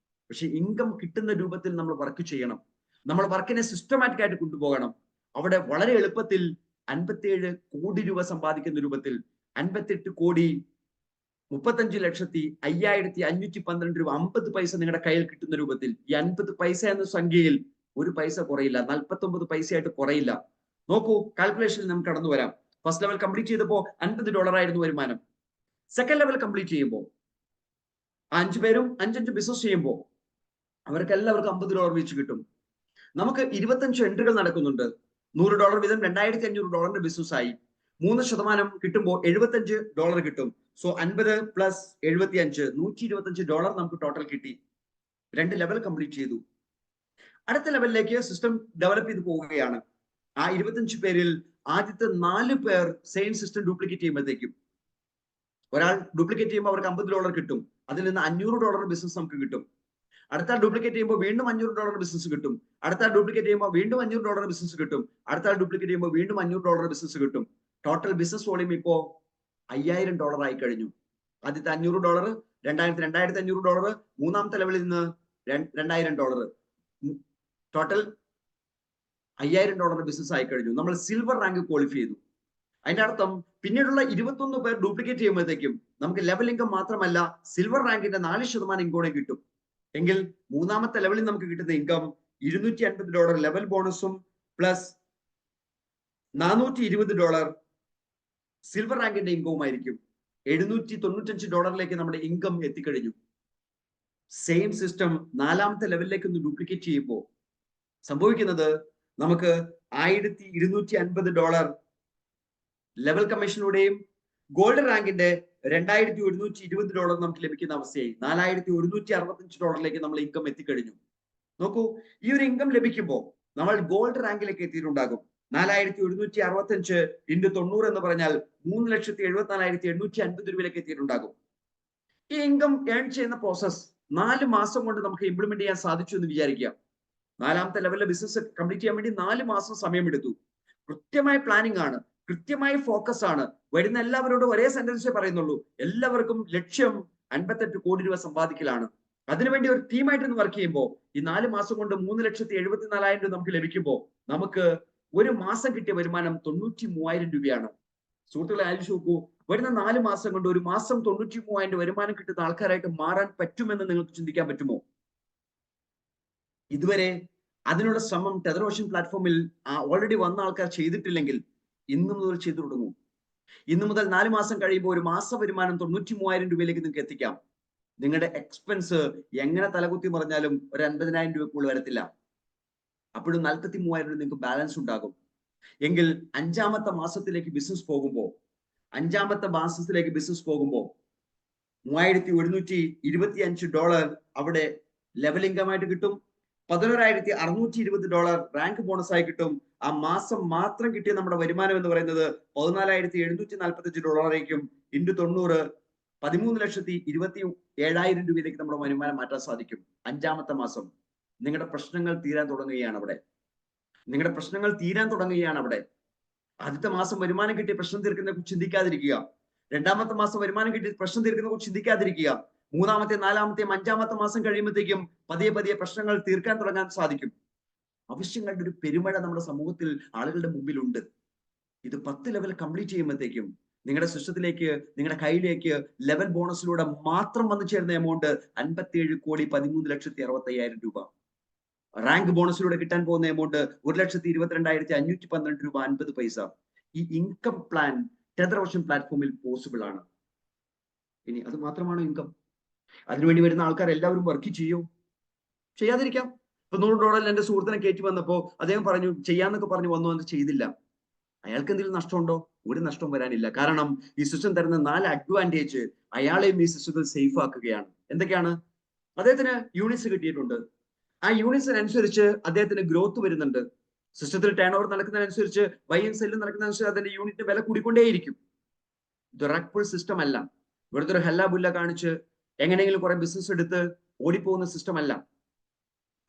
പക്ഷെ ഇൻകം കിട്ടുന്ന രൂപത്തിൽ നമ്മൾ വർക്ക് ചെയ്യണം. നമ്മൾ വർക്കിനെ സിസ്റ്റമാറ്റിക് ആയിട്ട് കൊണ്ടുപോകണം. അവിടെ വളരെ എളുപ്പത്തിൽ 57 കോടി രൂപ സമ്പാദിക്കുന്ന രൂപത്തിൽ 58,35,512 രൂപ 50 പൈസ നിങ്ങളുടെ കയ്യിൽ കിട്ടുന്ന രൂപത്തിൽ ഈ 50 പൈസ എന്ന സംഖ്യയിൽ ഒരു പൈസ കുറയില്ല, 49 പൈസയായിട്ട് കുറയില്ല. നോക്കൂ, കാൽക്കുലേഷനിൽ നമുക്ക് കടന്നു വരാം. ഫസ്റ്റ് ലെവൽ കംപ്ലീറ്റ് ചെയ്തപ്പോൾ $50 ആയിരുന്നു വരുമാനം. സെക്കൻഡ് ലെവൽ കംപ്ലീറ്റ് ചെയ്യുമ്പോൾ 5 പേരും 5 ബിസിനസ് ചെയ്യുമ്പോൾ അവർക്ക് എല്ലാവർക്കും $50 വീച്ച് കിട്ടും. നമുക്ക് 25 എൻട്രികൾ നടക്കുന്നുണ്ട്. $100 വീതം $2,500 ബിസിനസ് ആയി. 3% കിട്ടുമ്പോൾ $75 കിട്ടും. സോ 50 പ്ലസ് 75 $125 നമുക്ക് ടോട്ടൽ കിട്ടി. 2 ലെവൽ കംപ്ലീറ്റ് ചെയ്തു. അടുത്ത ലെവലിലേക്ക് സിസ്റ്റം ഡെവലപ്പ് ചെയ്ത് പോവുകയാണ്. ആ 25 പേരിൽ ആദ്യത്തെ 4 പേർ സെയിം സിസ്റ്റം ഡ്യൂപ്ലിക്കേറ്റ് ചെയ്യുമ്പോഴത്തേക്കും, ഒരാൾ ഡ്യൂപ്ലിക്കേറ്റ് ചെയ്യുമ്പോൾ അവർക്ക് $50 കിട്ടും. അതിൽ നിന്ന് $500 ബിസിനസ് നമുക്ക് കിട്ടും. അടുത്ത ഡ്യൂപ്ലിക്കേറ്റ് ചെയ്യുമ്പോൾ വീണ്ടും $500 ബിസിനസ് കിട്ടും. അടുത്ത ഡ്യൂപ്ലിക്കേറ്റ് ചെയ്യുമ്പോൾ വീണ്ടും $500 ബിസിനസ് കിട്ടും. അടുത്ത ഡ്യൂപ്ലിക്കേറ്റ് ചെയ്യുമ്പോൾ വീണ്ടും $500 ബിസിനസ് കിട്ടും. ടോട്ടൽ ബിസിനസ് വോളിയം ഇപ്പോ $5,000 ആയി കഴിഞ്ഞു. ആദ്യത്തെ $500, $2,500, മൂന്നാമത്തെ ലെവലിൽ നിന്ന് $2,000, ടോട്ടൽ $5,000 ബിസിനസ് ആയി കഴിഞ്ഞു. നമ്മൾ സിൽവർ റാങ്ക് ക്വാളിഫൈ ചെയ്തു. അതിന്റെ അർത്ഥം പിന്നീടുള്ള 21 പേർ ഡ്യൂപ്ലിക്കേറ്റ് ചെയ്യുമ്പോഴത്തേക്കും നമുക്ക് ലെവൽ ഇൻകം മാത്രമല്ല സിൽവർ റാങ്കിന്റെ 4% ഇൻകം കിട്ടും. എങ്കിൽ മൂന്നാമത്തെ ലെവലിൽ നമുക്ക് കിട്ടുന്ന ഇൻകം $250 ലെവൽ ബോണസും പ്ലസ് $420 സിൽവർ റാങ്കിന്റെ ഇൻകവുമായിരിക്കും. $795 നമ്മുടെ ഇൻകം എത്തിക്കഴിഞ്ഞു. സെയിം സിസ്റ്റം നാലാമത്തെ ലെവലിലേക്ക് ഒന്ന് ഡ്യൂപ്ലിക്കേറ്റ് ചെയ്യുമ്പോൾ സംഭവിക്കുന്നത് നമുക്ക് $1,250 ലെവൽ കമ്മീഷനിലൂടെയും ഗോൾഡ് റാങ്കിന്റെ $2,120 നമുക്ക് ലഭിക്കുന്ന അവസ്ഥയായി. $4,165 നമ്മൾ ഇൻകം എത്തിക്കഴിഞ്ഞു. നോക്കൂ, ഈ ഒരു ഇൻകം ലഭിക്കുമ്പോൾ നമ്മൾ ഗോൾഡ് റാങ്കിലേക്ക് എത്തിയിട്ടുണ്ടാകും. 4,165 × 90 എന്ന് പറഞ്ഞാൽ 3,74,850 രൂപയിലേക്ക് എത്തിയിട്ടുണ്ടാകും. ഈ ഇൻകം ഏൺ ചെയ്യുന്ന പ്രോസസ് 4 മാസം കൊണ്ട് നമുക്ക് ഇംപ്ലിമെന്റ് ചെയ്യാൻ സാധിച്ചു എന്ന് വിചാരിക്കുക. നാലാമത്തെ ലെവലിലെ ബിസിനസ് കംപ്ലീറ്റ് ചെയ്യാൻ വേണ്ടി 4 മാസം സമയമെടുത്തു. കൃത്യമായ പ്ലാനിംഗ് ആണ്, കൃത്യമായ ഫോക്കസ് ആണ്. വരുന്ന എല്ലാവരോടും ഒരേ സെന്റൻസേ പറയുന്നുള്ളൂ, എല്ലാവർക്കും ലക്ഷ്യം 58 കോടി രൂപ സമ്പാദിക്കലാണ്. അതിനുവേണ്ടി ഒരു ടീമായിട്ട് വർക്ക് ചെയ്യുമ്പോൾ ഈ 4 മാസം കൊണ്ട് 3,74,000 രൂപ നമുക്ക് ലഭിക്കുമ്പോൾ നമുക്ക് ഒരു മാസം കിട്ടിയ വരുമാനം 93,000 രൂപയാണ്. സുഹൃത്തുക്കളെ ആലോചിച്ച് നോക്കൂ, വരുന്ന 4 മാസം കൊണ്ട് ഒരു മാസം 93,000 വരുമാനം കിട്ടുന്ന ആൾക്കാരായിട്ട് മാറാൻ പറ്റുമെന്ന് നിങ്ങൾക്ക് ചിന്തിക്കാൻ പറ്റുമോ? ഇതുവരെ അതിനുള്ള ശ്രമം ടെതർ ഓഷ്യൻ പ്ലാറ്റ്ഫോമിൽ ഓൾറെഡി വന്ന ആൾക്കാർ ചെയ്തിട്ടില്ലെങ്കിൽ ഇന്നു മുതൽ ചെയ്തു തുടങ്ങും. ഇന്നു മുതൽ 4 മാസം കഴിയുമ്പോൾ ഒരു മാസ വരുമാനം 93,000 രൂപയിലേക്ക് നിങ്ങൾക്ക് എത്തിക്കാം. നിങ്ങളുടെ എക്സ്പെൻസ് എങ്ങനെ തലകുത്തി മറിഞ്ഞാലും ഒരു 50,000 രൂപക്കുള്ളിൽ വരത്തില്ല. അപ്പോഴും 43,000 രൂപ നിങ്ങൾക്ക് ബാലൻസ് ഉണ്ടാകും. എങ്കിൽ അഞ്ചാമത്തെ മാസത്തിലേക്ക് ബിസിനസ് പോകുമ്പോൾ $3,125 അവിടെ ലെവൽ ഇൻകം ആയിട്ട് കിട്ടും. $11,620 റാങ്ക് ബോണസ് ആയി കിട്ടും. ആ മാസം മാത്രം കിട്ടിയ നമ്മുടെ വരുമാനം എന്ന് പറയുന്നത് $14,745 ഇൻറ്റു 90 13,27,000 രൂപയിലേക്ക് നമ്മുടെ വരുമാനം മാറ്റാൻ സാധിക്കും. അഞ്ചാമത്തെ മാസം നിങ്ങളുടെ പ്രശ്നങ്ങൾ തീരാൻ തുടങ്ങുകയാണ് അവിടെ. ആദ്യത്തെ മാസം വരുമാനം കിട്ടിയ പ്രശ്നം തീർക്കുന്നതിനെ കുറിച്ച് ചിന്തിക്കാതിരിക്കുക. രണ്ടാമത്തെ മാസം വരുമാനം കിട്ടിയ പ്രശ്നം തീർക്കുന്നതിനെ കുറിച്ച് ചിന്തിക്കാതിരിക്കുക. മൂന്നാമത്തെ, നാലാമത്തെയും അഞ്ചാമത്തെ മാസം കഴിയുമ്പോഴത്തേക്കും പതിയെ പ്രശ്നങ്ങൾ തീർക്കാൻ തുടങ്ങാൻ സാധിക്കും. ആവശ്യങ്ങളുടെ ഒരു പെരുമഴ നമ്മുടെ സമൂഹത്തിൽ ആളുകളുടെ മുമ്പിലുണ്ട്. ഇത് 10 ലെവൽ കംപ്ലീറ്റ് ചെയ്യുമ്പോഴത്തേക്കും നിങ്ങളുടെ സിസ്റ്റത്തിലേക്ക്, നിങ്ങളുടെ കയ്യിലേക്ക് ലെവൽ ബോണസിലൂടെ മാത്രം വന്നു ചേരുന്ന എമൗണ്ട് 57,13,65,000 രൂപ. റാങ്ക് ബോണസിലൂടെ കിട്ടാൻ പോകുന്ന എമൗണ്ട് 1,22,512 രൂപ 50 പൈസ. ഈ ഇൻകം പ്ലാൻ ടെതർ ഓഷ്യൻ പ്ലാറ്റ്ഫോമിൽ പോസിബിൾ ആണ്. ഇനി അത് മാത്രമാണോ ഇൻകം? അതിനുവേണ്ടി വരുന്ന ആൾക്കാർ എല്ലാവരും വർക്ക് ചെയ്യാതിരിക്കാം. ഇപ്പൊ $100 എന്റെ സുഹൃത്തിനെ കയറ്റി വന്നപ്പോ അദ്ദേഹം പറഞ്ഞു ചെയ്യാന്നൊക്കെ പറഞ്ഞു വന്നു, അത് ചെയ്തില്ല. അയാൾക്ക് എന്തെങ്കിലും നഷ്ടമുണ്ടോ? ഒരു നഷ്ടവും വരാനില്ല. കാരണം ഈ സിസ്റ്റം തരുന്ന 4 അഡ്വാൻറ്റേജ് അയാളെയും ഈ സിസ്റ്റത്തിൽ സേഫ് ആക്കുകയാണ്. എന്തൊക്കെയാണ്? അദ്ദേഹത്തിന് യൂണിറ്റ്സ് കിട്ടിയിട്ടുണ്ട്. ആ യൂണിറ്റ്സിനനുസരിച്ച് അദ്ദേഹത്തിന് ഗ്രോത്ത് വരുന്നുണ്ട്. സിസ്റ്റത്തിൽ ടേൺ ഓവർ നടക്കുന്നതിനനുസരിച്ച് ബൈയും സെല്ലും നടക്കുന്നതനുസരിച്ച് അതിന്റെ യൂണിറ്റ് വില കൂടിക്കൊണ്ടേയിരിക്കും. ഇത് റഗ് പുൾ സിസ്റ്റം അല്ല. ഇവിടുത്തെ ഒരു ഹല്ലാബുല്ല കാണിച്ച് എങ്ങനെയെങ്കിലും കുറെ ബിസിനസ് എടുത്ത് ഓടിപ്പോകുന്ന സിസ്റ്റം അല്ല.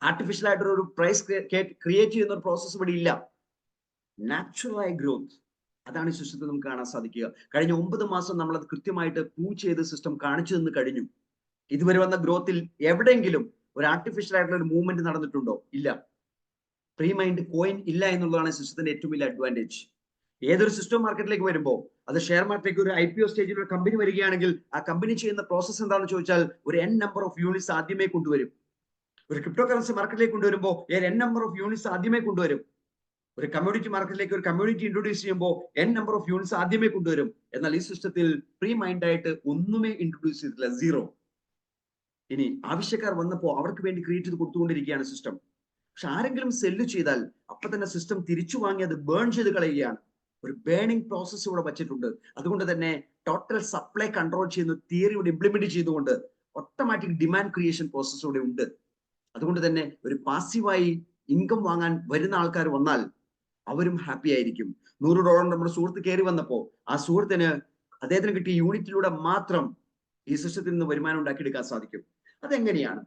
ആർട്ടിഫിഷ്യൽ ആയിട്ടൊരു ഒരു പ്രൈസ് ക്രിയേറ്റ് ചെയ്യുന്ന ഒരു പ്രോസസ് ഇവിടെ ഇല്ല. നാച്ചുറലായ ഗ്രോത്ത്, അതാണ് ഈ സിസ്റ്റത്തിൽ നമുക്ക് കാണാൻ സാധിക്കുക. കഴിഞ്ഞ 9 മാസം നമ്മൾ അത് കൃത്യമായിട്ട് പ്രൂവ് ചെയ്ത് സിസ്റ്റം കാണിച്ചു തന്നു കഴിഞ്ഞു. ഇതുവരെ വന്ന ഗ്രോത്തിൽ എവിടെയെങ്കിലും ഒരു ആർട്ടിഫിഷ്യൽ ആയിട്ടുള്ള ഒരു മൂവ്മെന്റ് നടന്നിട്ടുണ്ടോ? ഇല്ല. പ്രീ മൈൻഡ് കോയിൻ ഇല്ല എന്നുള്ളതാണ് സിസ്റ്റത്തിന്റെ ഏറ്റവും വലിയ അഡ്വാൻറ്റേജ്. ഏതൊരു സിസ്റ്റം മാർക്കറ്റിലേക്ക് വരുമ്പോൾ, അത് ഷെയർ മാർക്കറ്റിലേക്ക് ഒരു IPO സ്റ്റേജിൽ ഒരു കമ്പനി വരികയാണെങ്കിൽ ആ കമ്പനി ചെയ്യുന്ന പ്രോസസ് എന്താണെന്ന് ചോദിച്ചാൽ ഒരു n നമ്പർ ഓഫ് യൂണിറ്റ്സ് ആദ്യമേ കൊണ്ടുവരും. ഒരു ക്രിപ്റ്റോ കറൻസി മാർക്കറ്റിലേക്ക് കൊണ്ടുവരുമ്പോൾ n നമ്പർ ഓഫ് യൂണിറ്റ്സ് ആദ്യമേ കൊണ്ടുവരും. ഒരു കമ്മ്യൂണിറ്റി മാർക്കറ്റിലേക്ക് ഒരു കമ്മ്യൂണിറ്റി ഇൻട്രൊഡ്യൂസ് ചെയ്യുമ്പോൾ n നമ്പർ ഓഫ് യൂണിറ്റ്സ് ആദ്യമേ കൊണ്ടുവരും. എന്നാൽ ഈ സിസ്റ്റത്തിൽ പ്രീ മൈൻഡ് ആയിട്ട് ഒന്നുമേ ഇൻട്രൊഡ്യൂസ് ചെയ്തിട്ടില്ല, 0. ഇനി ആവശ്യക്കാർ വന്നപ്പോൾ അവർക്ക് വേണ്ടി ക്രിയേറ്റ് ചെയ്ത് കൊടുത്തുകൊണ്ടിരിക്കുകയാണ് സിസ്റ്റം. പക്ഷെ ആരെങ്കിലും സെല്ല് ചെയ്താൽ അപ്പൊ തന്നെ സിസ്റ്റം തിരിച്ചു വാങ്ങി അത് ബേൺ ചെയ്ത് കളയുകയാണ്. ഒരു ബേണിംഗ് പ്രോസസ് ഇവിടെ വച്ചിട്ടുണ്ട്. അതുകൊണ്ട് തന്നെ ടോട്ടൽ സപ്ലൈ കൺട്രോൾ ചെയ്യുന്ന തിയറി ഇവിടെ ഇംപ്ലിമെന്റ് ചെയ്തുകൊണ്ട് ഓട്ടോമാറ്റിക് ഡിമാൻഡ് ക്രിയേഷൻ പ്രോസസ് ഇവിടെ ഉണ്ട്. അതുകൊണ്ട് തന്നെ ഒരു പാസീവായി ഇൻകം വാങ്ങാൻ വരുന്ന ആൾക്കാർ വന്നാൽ അവരും ഹാപ്പി ആയിരിക്കും. $100 നമ്മുടെ സുഹൃത്ത് കയറി വന്നപ്പോൾ ആ സുഹൃത്തിന് അദ്ദേഹത്തിന് കിട്ടിയ യൂണിറ്റിലൂടെ മാത്രം ഈ സിസ്റ്റത്തിൽ നിന്ന് വരുമാനം ഉണ്ടാക്കിയെടുക്കാൻ സാധിക്കും. അതെങ്ങനെയാണ്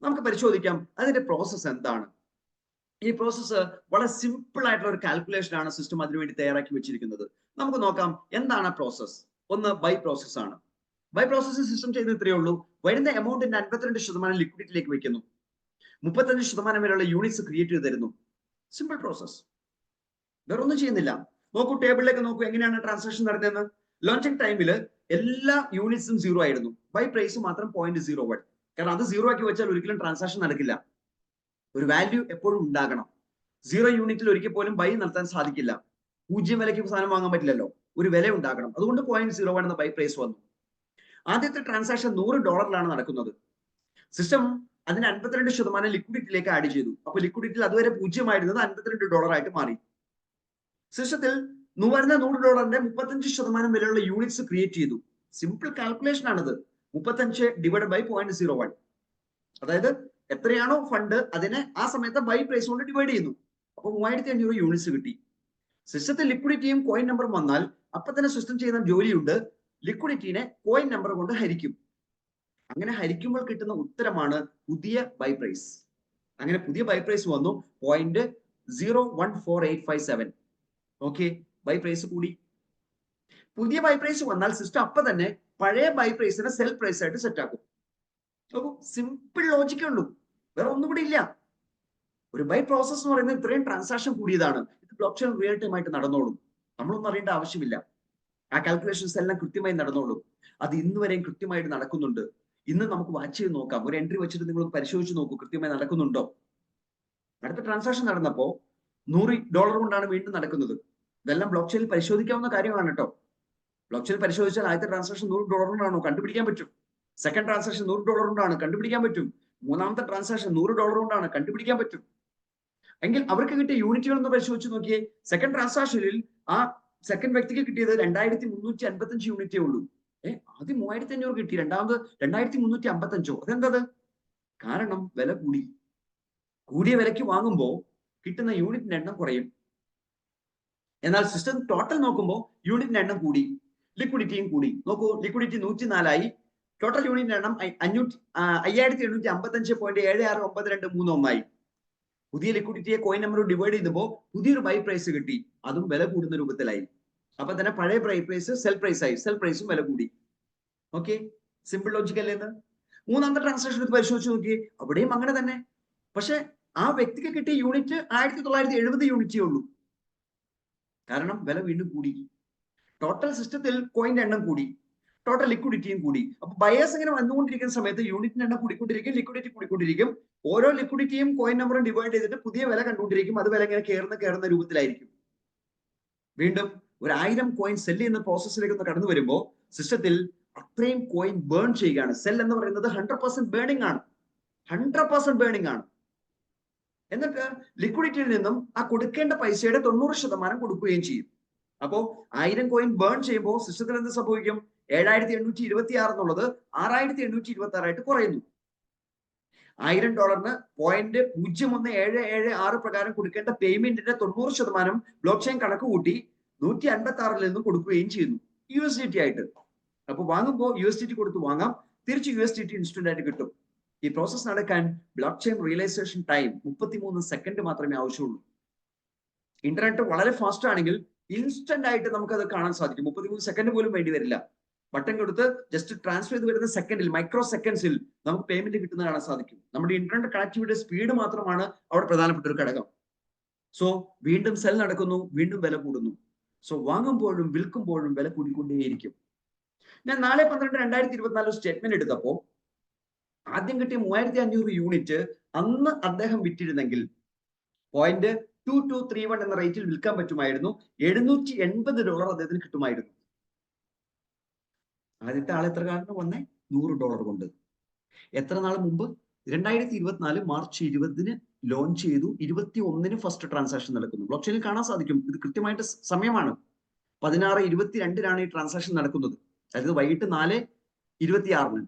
നമുക്ക് പരിശോധിക്കാം. അതിന്റെ പ്രോസസ്സ് എന്താണ്? ഈ പ്രോസസ്സ് വളരെ സിമ്പിൾ ആയിട്ടുള്ള ഒരു കാൽക്കുലേഷൻ ആണ് സിസ്റ്റം അതിനുവേണ്ടി തയ്യാറാക്കി വെച്ചിരിക്കുന്നത്. നമുക്ക് നോക്കാം എന്താണ് ആ പ്രോസസ്. ഒന്ന് ബൈ പ്രോസസ് ആണ്. ബൈ പ്രോസസ് സിസ്റ്റം ചെയ്യുന്ന ഇത്രയേ ഉള്ളൂ. വരുന്ന എമൗണ്ടിന്റെ 52% ലിക്വിഡിറ്റിയിലേക്ക് വെക്കുന്നു. 35% വരെയുള്ള യൂണിറ്റ്സ് ക്രിയേറ്റ് ചെയ്ത് തരുന്നു. സിമ്പിൾ പ്രോസസ്, വേറെ ഒന്നും ചെയ്യുന്നില്ല. നോക്കൂ, ടേബിളിലേക്ക് നോക്കൂ എങ്ങനെയാണ് ട്രാൻസാക്ഷൻ നടന്നതെന്ന്. ലോഞ്ചിങ് ടൈമിൽ എല്ലാ യൂണിറ്റ്സും 0 ആയിരുന്നു. ബൈ പ്രൈസ് മാത്രം 0.01. കാരണം അത് 0 ആക്കി വെച്ചാൽ ഒരിക്കലും ട്രാൻസാക്ഷൻ നടക്കില്ല. ഒരു വാല്യൂ എപ്പോഴും ഉണ്ടാകണം. 0 യൂണിറ്റിൽ ഒരിക്കൽ പോലും ബൈ നടത്താൻ സാധിക്കില്ല. 0 വിലയ്ക്ക് സാധനം വാങ്ങാൻ പറ്റില്ലല്ലോ, ഒരു വില ഉണ്ടാകണം. അതുകൊണ്ട് 0.01 എന്ന ബൈ പ്രൈസ് വന്നു. ആദ്യത്തെ ട്രാൻസാക്ഷൻ $100 നടക്കുന്നത്. സിസ്റ്റം അതിന് 52% ലിക്വിഡിറ്റിയിലേക്ക് ആഡ് ചെയ്തു. അപ്പൊ ലിക്വിഡിറ്റിയിൽ അതുവരെ 0 ആയിരുന്നത് $52 ആയിട്ട് മാറി. സിസ്റ്റത്തിൽ വരുന്ന $100ന്റെ 35% വിലയുള്ള യൂണിറ്റ്സ് ക്രിയേറ്റ് ചെയ്തു. സിമ്പിൾ കാൽക്കുലേഷൻ ആണിത്. 35 ഡിവൈഡ് ബൈ 0.01, അതായത് എത്രയാണോ ഫണ്ട് അതിനെ ആ സമയത്ത് ബൈ പ്രൈസ് കൊണ്ട് ഡിവൈഡ് ചെയ്യുന്നു. അപ്പൊ 3500 യൂണിറ്റ്സ് കിട്ടി. സിസ്റ്റത്തിൽ ലിക്വിഡിറ്റിയും കോയിൻ നമ്പറും വന്നാൽ അപ്പൊ തന്നെ സിസ്റ്റം ചെയ്യുന്ന ജോലിയുണ്ട്, ലിക്വിഡിറ്റിനെ കോയിൻ നമ്പർ കൊണ്ട് ഹരിക്കും. അങ്ങനെ ഹരിക്കുമ്പോൾ കിട്ടുന്ന ഉത്തരമാണ് പുതിയ ബൈ പ്രൈസ്. അങ്ങനെ പുതിയ ബൈ പ്രൈസ് വന്നു 0.014857. ഓക്കെ, ബൈ പ്രൈസ് കൂടി. പുതിയ ബൈ പ്രൈസ് വന്നാൽ സിസ്റ്റം അപ്പൊ തന്നെ പഴയ ബൈ പ്രൈസിനെ സെൽ പ്രൈസ് ആയിട്ട് സെറ്റ് ആക്കും. അപ്പൊ സിമ്പിൾ ലോജിക്കേ ഉള്ളൂ, വേറെ ഒന്നും കൂടി ഇല്ല. ഒരു ബൈ പ്രോസസ് എന്ന് പറയുന്നത് ഇത്രയും ട്രാൻസാക്ഷൻ കൂടിയതാണ്. ഇത് ബ്ലോക്ക് ചെയിൻ റിയൽ ടൈം ആയിട്ട് നടന്നോളും, നമ്മളൊന്നും അറിയേണ്ട ആവശ്യമില്ല. ആ കാൽക്കുലേഷൻസ് എല്ലാം കൃത്യമായി നടന്നോളും. അത് ഇന്ന് വരെയും കൃത്യമായിട്ട് നടക്കുന്നുണ്ട്. ഇന്ന് നമുക്ക് വാച്ച് ചെയ്ത് നോക്കാം. ഒരു എൻട്രി വെച്ചിട്ട് നിങ്ങൾ പരിശോധിച്ച് നോക്കൂ, കൃത്യമായി നടക്കുന്നുണ്ടോ. അടുത്ത ട്രാൻസാക്ഷൻ നടന്നപ്പോ $100 കൊണ്ടാണ് വീണ്ടും നടക്കുന്നത്. ഇതെല്ലാം ബ്ലോക്ക് ചെയിനിൽ പരിശോധിക്കാവുന്ന കാര്യമാണ് കേട്ടോ. ബ്ലോക്ക് ചെയിൻ പരിശോധിച്ചാൽ ആദ്യത്തെ ട്രാൻസാക്ഷൻ $100 കൊണ്ടാണോ കണ്ടുപിടിക്കാൻ പറ്റും. സെക്കൻഡ് ട്രാൻസാക്ഷൻ $100 കൊണ്ടാണ് കണ്ടുപിടിക്കാൻ പറ്റും. മൂന്നാമത്തെ ട്രാൻസാക്ഷൻ $100 കൊണ്ടാണ് കണ്ടുപിടിക്കാൻ പറ്റും. എങ്കിൽ അവർക്ക് കിട്ടിയ യൂണിറ്റുകൾ എന്ന് പരിശോധിച്ച് നോക്കിയേ. സെക്കൻഡ് ട്രാൻസാക്ഷനിൽ ആ സെക്കൻഡ് വ്യക്തിക്ക് കിട്ടിയത് 2355 യൂണിറ്റേ ഉള്ളൂ. ആദ്യം 3500 കിട്ടി, രണ്ടാമത് 2355. അതെന്തത്? കാരണം വില കൂടി. കൂടിയ വിലയ്ക്ക് വാങ്ങുമ്പോൾ കിട്ടുന്ന യൂണിറ്റിന്റെ എണ്ണം കുറയും. എന്നാൽ സിസ്റ്റം ടോട്ടൽ നോക്കുമ്പോൾ യൂണിറ്റിന്റെ എണ്ണം കൂടി, ലിക്വിഡിറ്റിയും കൂടി. നോക്കൂ, ലിക്വിഡിറ്റി 104 ടോട്ടൽ യൂണിറ്റിന്റെ എണ്ണം 5855.769231 പുതിയ ലിക്വിഡിറ്റിയെ കോയിൻ നമ്പർ ഡിവൈഡ് ചെയ്തപ്പോൾ പുതിയൊരു ബൈ പ്രൈസ് കിട്ടി, അതും വില കൂടുന്ന രൂപത്തിലായി. അപ്പൊ തന്നെ പഴയ ബൈ പ്രൈസ് സെൽ പ്രൈസ് ആയി, സെൽ പ്രൈസും വില കൂടി. ഓക്കെ, സിമ്പിൾ ലോജിക് അല്ലേ ഇത്? മൂന്നാമത്തെ ട്രാൻസാക്ഷൻ പരിശോധിച്ച് നോക്കിയേ, അവിടെയും അങ്ങനെ തന്നെ. പക്ഷെ ആ വ്യക്തിക്ക് കിട്ടിയ യൂണിറ്റ് 1970 യൂണിറ്റേ ഉള്ളൂ, കാരണം വില വീണ്ടും കൂടി. ടോട്ടൽ സിസ്റ്റത്തിൽ കോയിന്റെ എണ്ണം കൂടി, ടോട്ടൽ ലിക്വിഡിറ്റിയും കൂടി. അപ്പൊ ബയേഴ്സ് ഇങ്ങനെ വന്നുകൊണ്ടിരിക്കുന്ന സമയത്ത് യൂണിറ്റിന്റെ എണ്ണം കൂടിക്കൊണ്ടിരിക്കും, ലിക്വിഡിറ്റി കൂടിക്കൊണ്ടിരിക്കും. ഓരോ ലിക്വിഡിറ്റിയും കോയിൻ നമ്പറും ഡിവൈഡ് ചെയ്തിട്ട് പുതിയ വില കണ്ടുകൊണ്ടിരിക്കും. അത് വില ഇങ്ങനെ കയറുന്ന രൂപത്തിലായിരിക്കും. വീണ്ടും ഒരു 1000 കോയിൻ സെല് ചെയ്യുന്ന പ്രോസസ്സിലേക്ക് ഒന്ന് കടന്നു വരുമ്പോൾ സിസ്റ്റത്തിൽ അത്രയും കോയിൻ ബേൺ ചെയ്യുകയാണ്. സെൽ എന്ന് പറയുന്നത് 100% ബേണിംഗ് ആണ്, 100% ബേണിംഗ് ആണ്. എന്നിട്ട് ലിക്വിഡിറ്റിയിൽ നിന്നും ആ കൊടുക്കേണ്ട പൈസയുടെ 90% കൊടുക്കുകയും ചെയ്യും. അപ്പോ 1000 കോയിൻ ബേൺ ചെയ്യുമ്പോൾ സിസ്റ്റത്തിൽ എന്ത് സംഭവിക്കും? 7826 എന്നുള്ളത് 6826 ആയിട്ട് കുറയുന്നു. $1000 0.0176 പ്രകാരം കൊടുക്കേണ്ട പേയ്മെന്റിന്റെ 90% ബ്ലോക്ക് ചെയിൻ കണക്ക് കൂട്ടി 156 നിന്നും കൊടുക്കുകയും ചെയ്യുന്നു USDT ആയിട്ട്. അപ്പൊ വാങ്ങുമ്പോൾ USDT കൊടുത്ത് വാങ്ങാം, തിരിച്ച് USDT ഇൻസ്റ്റന്റ് ആയിട്ട് കിട്ടും. ഈ പ്രോസസ് നടക്കാൻ block chain realisation time 33 second മാത്രമേ ആവശ്യമുള്ളൂ. ഇന്റർനെറ്റ് വളരെ ഫാസ്റ്റ് ആണെങ്കിൽ ഇൻസ്റ്റന്റ് ആയിട്ട് നമുക്ക് അത് കാണാൻ സാധിക്കും. 33 സെക്കൻഡ് പോലും വേണ്ടി വരില്ല. ബട്ടൺ കൊടുത്ത് ജസ്റ്റ് ട്രാൻസ്ഫർ ചെയ്ത് വരുന്ന സെക്കൻഡിൽ, മൈക്രോ സെക്കൻഡ്സിൽ നമുക്ക് പേയ്മെന്റ് കിട്ടുന്നത് കാണാൻ സാധിക്കും. നമ്മുടെ ഇന്റർനെറ്റ് കണക്ടിവിറ്റിയുടെ സ്പീഡ് മാത്രമാണ് അവിടെ പ്രധാനപ്പെട്ട ഒരു ഘടകം. സോ വീണ്ടും സെൽ നടക്കുന്നു, വീണ്ടും വില കൂടുന്നു. സോ വാങ്ങുമ്പോഴും വിൽക്കുമ്പോഴും വില കൂടിക്കൊണ്ടേയിരിക്കും. ഞാൻ 4/12/2024 സ്റ്റേറ്റ്മെന്റ് എടുത്തപ്പോൾ ആദ്യം കിട്ടിയ 3500 യൂണിറ്റ് അന്ന് അദ്ദേഹം വിറ്റിരുന്നെങ്കിൽ $0.2231 എന്ന റേറ്റിൽ വിൽക്കാൻ പറ്റുമായിരുന്നു. $780 അദ്ദേഹത്തിന് കിട്ടുമായിരുന്നു. ആദ്യത്തെ ആൾ എത്ര കാലം വന്നേ? $100 കൊണ്ട്. എത്ര നാൾ മുമ്പ്? 2024 മാർച്ച് 20 ലോഞ്ച് ചെയ്തു, 21 ഫസ്റ്റ് ട്രാൻസാക്ഷൻ നടക്കുന്നു. ബ്ലോക്ക് ചെയിനിൽ കാണാൻ സാധിക്കും, ഇത് കൃത്യമായിട്ട് സമയമാണ്. 16:22 ഈ ട്രാൻസാക്ഷൻ നടക്കുന്നത്, അതായത് വൈകിട്ട് 4:26.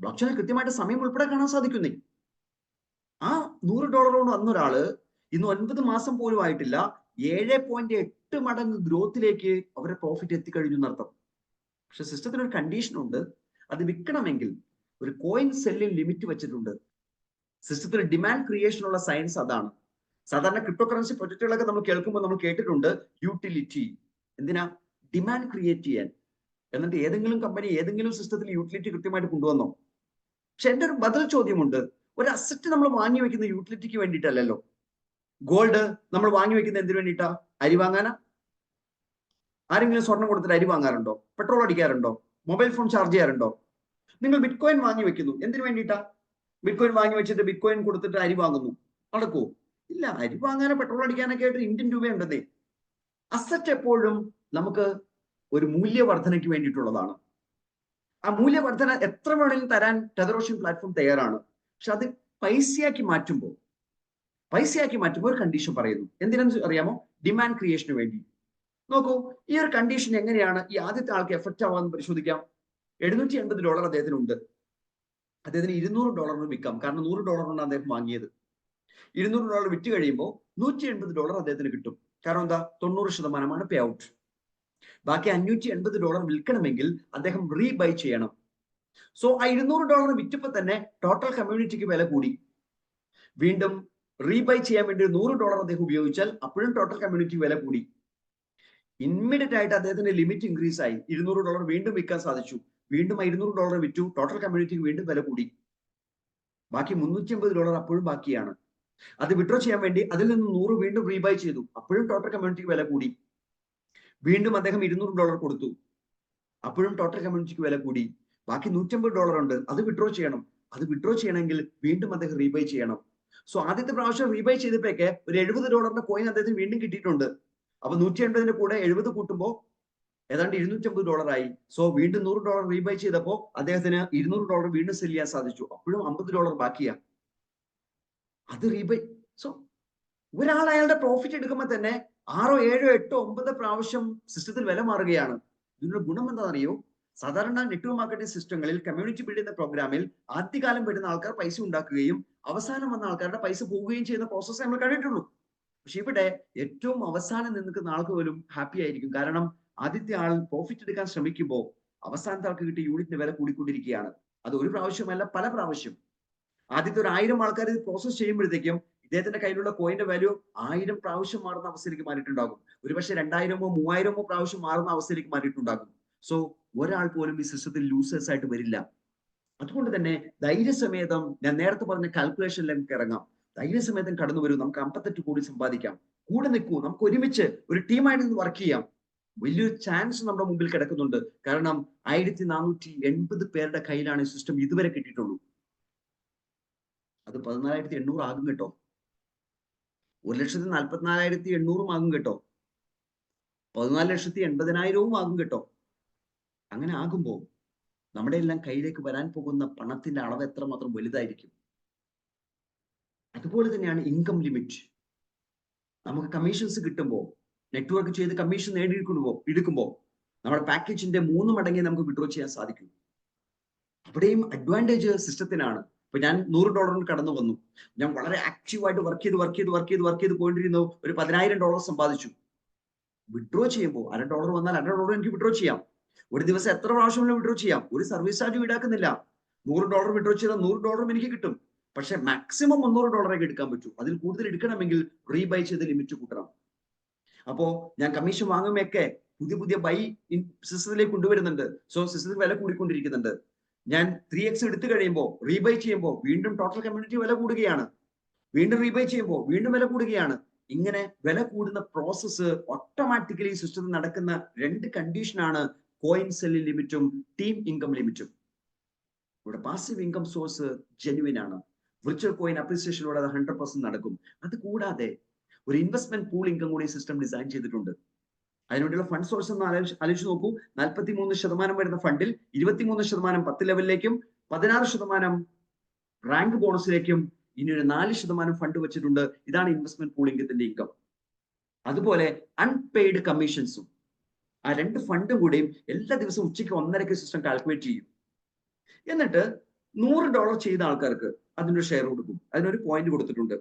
ബ്ലോക്ക് ചെയിനിൽ കൃത്യമായിട്ട് സമയം ഉൾപ്പെടെ കാണാൻ സാധിക്കുന്നേ. ആ $100 കൊണ്ട് വന്നൊരാള് ഇന്ന് 9 മാസം പോലും ആയിട്ടില്ല, 7.8 മടങ്ങ് ഗ്രോത്തിലേക്ക് അവരുടെ പ്രോഫിറ്റ് എത്തിക്കഴിഞ്ഞു എന്നർത്ഥം. പക്ഷെ സിസ്റ്റത്തിന് ഒരു കണ്ടീഷൻ ഉണ്ട്, അത് വിൽക്കണമെങ്കിൽ ഒരു കോയിൻ സെല്ലിംഗ് ലിമിറ്റ് വെച്ചിട്ടുണ്ട്. സിസ്റ്റത്തിൽ ഡിമാൻഡ് ക്രിയേഷനുള്ള സയൻസ് അതാണ്. സാധാരണ ക്രിപ്റ്റോ കറൻസി പ്രൊജക്റ്റുകളൊക്കെ നമ്മൾ കേൾക്കുമ്പോൾ നമ്മൾ കേട്ടിട്ടുണ്ട് യൂട്ടിലിറ്റി. എന്തിനാ? ഡിമാൻഡ് ക്രിയേറ്റ് ചെയ്യാൻ. എന്നിട്ട് ഏതെങ്കിലും കമ്പനി ഏതെങ്കിലും സിസ്റ്റത്തിൽ യൂട്ടിലിറ്റി കൃത്യമായിട്ട് കൊണ്ടുവന്നോ? പക്ഷെ എന്റെ ഒരു ബദൽ ചോദ്യമുണ്ട്. ഒരു അസറ്റ് നമ്മൾ വാങ്ങി വെക്കുന്ന യൂട്ടിലിറ്റിക്ക് വേണ്ടിയിട്ടല്ലല്ലോ. ഗോൾഡ് നമ്മൾ വാങ്ങി വെക്കുന്ന എന്തിനു വേണ്ടിയിട്ടാ? അരി വാങ്ങാനാ? ആരെങ്കിലും സ്വർണം കൊടുത്തിട്ട് അരി വാങ്ങാറുണ്ടോ? പെട്രോൾ അടിക്കാറുണ്ടോ? മൊബൈൽ ഫോൺ ചാർജ് ചെയ്യാറുണ്ടോ? നിങ്ങൾ ബിറ്റ്കോയിൻ വാങ്ങി വെക്കുന്നു, എന്തിനു വേണ്ടിയിട്ടാ? ബിറ്റ്കോയിൻ വാങ്ങി വെച്ചിട്ട് ബിറ്റ്കോയിൻ കൊടുത്തിട്ട് അരി വാങ്ങുന്നു, നടക്കൂ? ഇല്ല. അരി വാങ്ങാനോ പെട്രോൾ അടിക്കാനൊക്കെ ആയിട്ട് ഇന്ത്യൻ രൂപയുണ്ടെന്നേ. അസറ്റ് എപ്പോഴും നമുക്ക് ഒരു മൂല്യവർദ്ധനയ്ക്ക് വേണ്ടിയിട്ടുള്ളതാണ്. ആ മൂല്യവർദ്ധന എത്ര വേണമെങ്കിലും തരാൻ ടെതർ ഓഷ്യൻ പ്ലാറ്റ്ഫോം തയ്യാറാണ്. പക്ഷെ അത് പൈസയാക്കി മാറ്റുമ്പോൾ ഒരു കണ്ടീഷൻ പറയുന്നു. എന്തിനെന്ന് അറിയാമോ? ഡിമാൻഡ് ക്രിയേഷന് വേണ്ടി. നോക്കൂ, ഈ ഒരു കണ്ടീഷൻ എങ്ങനെയാണ് ഈ ആദ്യത്തെ ആൾക്ക് എഫക്റ്റ് ആവാന്ന് പരിശോധിക്കാം. $780 അദ്ദേഹത്തിനുണ്ട്. അദ്ദേഹത്തിന് $200 വിൽക്കാം, കാരണം $100 കൊണ്ട് അദ്ദേഹം വാങ്ങിയത്. $200 വിറ്റ് കഴിയുമ്പോൾ $180 അദ്ദേഹത്തിന് കിട്ടും. കാരണം എന്താ? 90% പേ ഔട്ട്. ബാക്കി $580 വിൽക്കണമെങ്കിൽ അദ്ദേഹം റീബൈ ചെയ്യണം. സോ ആ $200 വിറ്റപ്പോൾ തന്നെ ടോട്ടൽ കമ്മ്യൂണിറ്റിക്ക് വില കൂടി. വീണ്ടും റീബൈ ചെയ്യാൻ വേണ്ടി $100 അദ്ദേഹം ഉപയോഗിച്ചാൽ അപ്പോഴും ടോട്ടൽ കമ്മ്യൂണിറ്റി വില കൂടി. ഇമ്മീഡിയറ്റ് ആയിട്ട് അദ്ദേഹത്തിന്റെ ലിമിറ്റ് ഇൻക്രീസ് ആയി. $200 വീണ്ടും വിൽക്കാൻ സാധിച്ചു. വീണ്ടും $200 വിറ്റു. ടോട്ടൽ കമ്മ്യൂണിറ്റിക്ക് വീണ്ടും വില കൂടി. ബാക്കി $350 അപ്പോഴും ബാക്കിയാണ്. അത് വിഡ്രോ ചെയ്യാൻ വേണ്ടി അതിൽ നിന്ന് 100 വീണ്ടും റീബൈ ചെയ്തു. അപ്പോഴും ടോട്ടൽ കമ്മ്യൂണിറ്റിക്ക് വില കൂടി. വീണ്ടും അദ്ദേഹം $200 കൊടുത്തു. അപ്പോഴും ടോട്ടൽ കമ്മ്യൂണിറ്റിക്ക് വില കൂടി. ബാക്കി $150 ഉണ്ട്. അത് വിഡ്രോ ചെയ്യണം. അത് വിഡ്രോ ചെയ്യണമെങ്കിൽ വീണ്ടും അദ്ദേഹം റീബൈ ചെയ്യണം. സോ ആദ്യത്തെ പ്രാവശ്യം റീബൈ ചെയ്തപ്പോഴേക്ക് ഒരു $70 കോയിൻ അദ്ദേഹത്തിന് വീണ്ടും കിട്ടിയിട്ടുണ്ട്. അപ്പൊ 180 കൂടെ 70 കൂട്ടുമ്പോൾ ഏതാണ്ട് $250 ആയി. സോ വീണ്ടും $100 റീബൈ ചെയ്തപ്പോൾ അദ്ദേഹത്തിന് $200 വീണ്ടും സെല് ചെയ്യാൻ സാധിച്ചു. അപ്പോഴും $50 ബാക്കിയാ. അത് റീബൈ. സോ ഒരാൾ അയാളുടെ പ്രോഫിറ്റ് എടുക്കുമ്പോൾ തന്നെ 6, 7, 8, 9 പ്രാവശ്യം സിസ്റ്റത്തിൽ വില മാറുകയാണ്. ഇതിനുള്ള ഗുണം എന്താണെന്നറിയോ? സാധാരണ നെറ്റ്വർക്ക് മാർക്കറ്റിംഗ് സിസ്റ്റങ്ങളിൽ കമ്മ്യൂണിറ്റി ബിൽഡ് ചെയ്യുന്ന പ്രോഗ്രാമിൽ ആദ്യകാലം വരുന്ന ആൾക്കാർ പൈസ ഉണ്ടാക്കുകയും അവസാനം വന്ന ആൾക്കാരുടെ പൈസ പോവുകയും ചെയ്യുന്ന പ്രോസസ്സ് നമ്മൾ കണ്ടിട്ടുള്ളൂ. പക്ഷെ ഇവിടെ ഏറ്റവും അവസാനം നിൽക്കുന്ന ആൾക്ക് പോലും ഹാപ്പി ആയിരിക്കും. കാരണം ആദ്യത്തെ ആൾ പ്രോഫിറ്റ് എടുക്കാൻ ശ്രമിക്കുമ്പോൾ അവസാനത്തെ ആൾക്ക് കിട്ടിയ യൂണിറ്റിന്റെ വില കൂടിക്കൊണ്ടിരിക്കുകയാണ്. അത് ഒരു പ്രാവശ്യമല്ല, പല പ്രാവശ്യം. ആദ്യത്തെ ഒരു 1000 ആൾക്കാർ ഇത് പ്രോസസ് ചെയ്യുമ്പോഴത്തേക്കും ഇദ്ദേഹത്തിന്റെ കയ്യിലുള്ള കോയിന്റെ വാല്യൂ 1000 പ്രാവശ്യം മാറുന്ന അവസ്ഥയിലേക്ക് മാറിയിട്ടുണ്ടാകും. ഒരുപക്ഷെ 2000-ഓ 3000-ഓ പ്രാവശ്യം മാറുന്ന അവസ്ഥയിലേക്ക് മാറിയിട്ടുണ്ടാകും. സോ ഒരാൾ പോലും ഈ സിസ്റ്റത്തിൽ ലൂസേഴ്സ് ആയിട്ട് വരില്ല. അതുകൊണ്ട് തന്നെ ധൈര്യസമേതം ഞാൻ നേരത്തെ പറഞ്ഞ കാൽക്കുലേഷനിലേക്ക് ഇറങ്ങാം. ധൈര്യസമേതം കടന്നു വരൂ. നമുക്ക് 58 കോടി സമ്പാദിക്കാം. കൂടെ നിൽക്കൂ. നമുക്ക് ഒരുമിച്ച് ഒരു ടീമായിട്ട് നിന്ന് വർക്ക് ചെയ്യാം. വലിയൊരു ചാൻസ് നമ്മുടെ മുമ്പിൽ കിടക്കുന്നുണ്ട്. കാരണം 1480 പേരുടെ കയ്യിലാണ് ഈ സിസ്റ്റം ഇതുവരെ കിട്ടിയിട്ടുള്ളൂ. അത് 14,800 ആകും കേട്ടോ. 1,44,800 ആകും കേട്ടോ. 14,80,000 ആകും കേട്ടോ. അങ്ങനെ ആകുമ്പോൾ നമ്മുടെ എല്ലാം കയ്യിലേക്ക് വരാൻ പോകുന്ന പണത്തിന്റെ അളവ് എത്രമാത്രം വലുതായിരിക്കും. അതുപോലെ തന്നെയാണ് ഇൻകം ലിമിറ്റ്. നമുക്ക് കമ്മീഷൻസ് കിട്ടുമ്പോൾ, നെറ്റ്വർക്ക് ചെയ്ത് കമ്മീഷൻ എടുക്കുമ്പോൾ നമ്മുടെ പാക്കേജിന്റെ 3 മടങ്ങേ നമുക്ക് വിഡ്രോ ചെയ്യാൻ സാധിക്കും. അവിടെയും അഡ്വാൻറ്റേജ് സിസ്റ്റത്തിനാണ്. ഇപ്പൊ ഞാൻ $100 കടന്നു വന്നു. ഞാൻ വളരെ ആക്റ്റീവായിട്ട് വർക്ക് ചെയ്ത് പോയിട്ടിരുന്നു. ഒരു $10,000 സമ്പാദിച്ചു. വിഡ്രോ ചെയ്യുമ്പോൾ $100 വന്നാൽ $100 എനിക്ക് വിഡ്രോ ചെയ്യാം. ഒരു ദിവസം എത്ര പ്രാവശ്യം വിഡ്രോ ചെയ്യാം. ഒരു സർവീസ് ചാർജ് ഈടാക്കുന്നില്ല. $100 വിഡ്രോ ചെയ്താൽ $100 എനിക്ക് കിട്ടും. പക്ഷെ മാക്സിമം $300 എടുക്കാൻ പറ്റൂ. അതിൽ കൂടുതൽ എടുക്കണമെങ്കിൽ റീബൈ ചെയ്ത് ലിമിറ്റ് കൂട്ടണം. അപ്പോ ഞാൻ കമ്മീഷൻ വാങ്ങുമ്പോഴൊക്കെ പുതിയ ബൈ സിസ്റ്റത്തിലേക്ക് കൊണ്ടുവരുന്നുണ്ട്. സോ സിസ്റ്റത്തിൽ വില കൂടിക്കൊണ്ടിരിക്കുന്നുണ്ട്. ഞാൻ 3x എടുത്തു കഴിയുമ്പോൾ റീബൈ ചെയ്യുമ്പോൾ വീണ്ടും ടോട്ടൽ കമ്മ്യൂണിറ്റി വില കൂടുകയാണ്. വീണ്ടും റീബൈ ചെയ്യുമ്പോൾ വീണ്ടും വില കൂടുകയാണ്. ഇങ്ങനെ വില കൂടുന്ന പ്രോസസ്സ് ഓട്ടോമാറ്റിക്കലി സിസ്റ്റത്തിൽ നടക്കുന്ന 2 കണ്ടീഷനാണ് കോയിൻ സെല്ലിംഗ് ലിമിറ്റും ടീം ഇൻകം ലിമിറ്റും. ഇവിടെ പാസീവ് ഇൻകം സോഴ്സ് ജെന്യുവിൻ ആണ്. വിർച്വൽ കോയിൻ അപ്രീസിയേഷനിലൂടെ അത് 100% നടക്കും. അത് കൂടാതെ ഒരു ഇൻവെസ്റ്റ്മെന്റ് പൂൾ ഇൻകം കൂടി സിസ്റ്റം ഡിസൈൻ ചെയ്തിട്ടുണ്ട്. അതിനുവേണ്ടിയുള്ള ഫണ്ട് സോഴ്സ് ഒന്ന് ആലോചിച്ച് നോക്കൂ. 43% വരുന്ന ഫണ്ടിൽ 23% 10 ലെവലിലേക്കും 16% റാങ്ക് ബോണസിലേക്കും ഇനി ഒരു 4% ഫണ്ട് വെച്ചിട്ടുണ്ട്. ഇതാണ് ഇൻവെസ്റ്റ്മെന്റ് പൂൾ ഇൻകത്തിന്റെ ഇൻകം. അതുപോലെ അൺപെയ്ഡ് കമ്മീഷൻസും, ആ 2 ഫണ്ടും കൂടിയും എല്ലാ ദിവസവും ഉച്ചയ്ക്ക് 1:30 സിസ്റ്റം കാൽക്കുലേറ്റ് ചെയ്യും. എന്നിട്ട് $100 ചെയ്ത ആൾക്കാർക്ക് അതിനൊരു ഷെയർ കൊടുക്കും. അതിനൊരു പോയിന്റ് കൊടുത്തിട്ടുണ്ട്.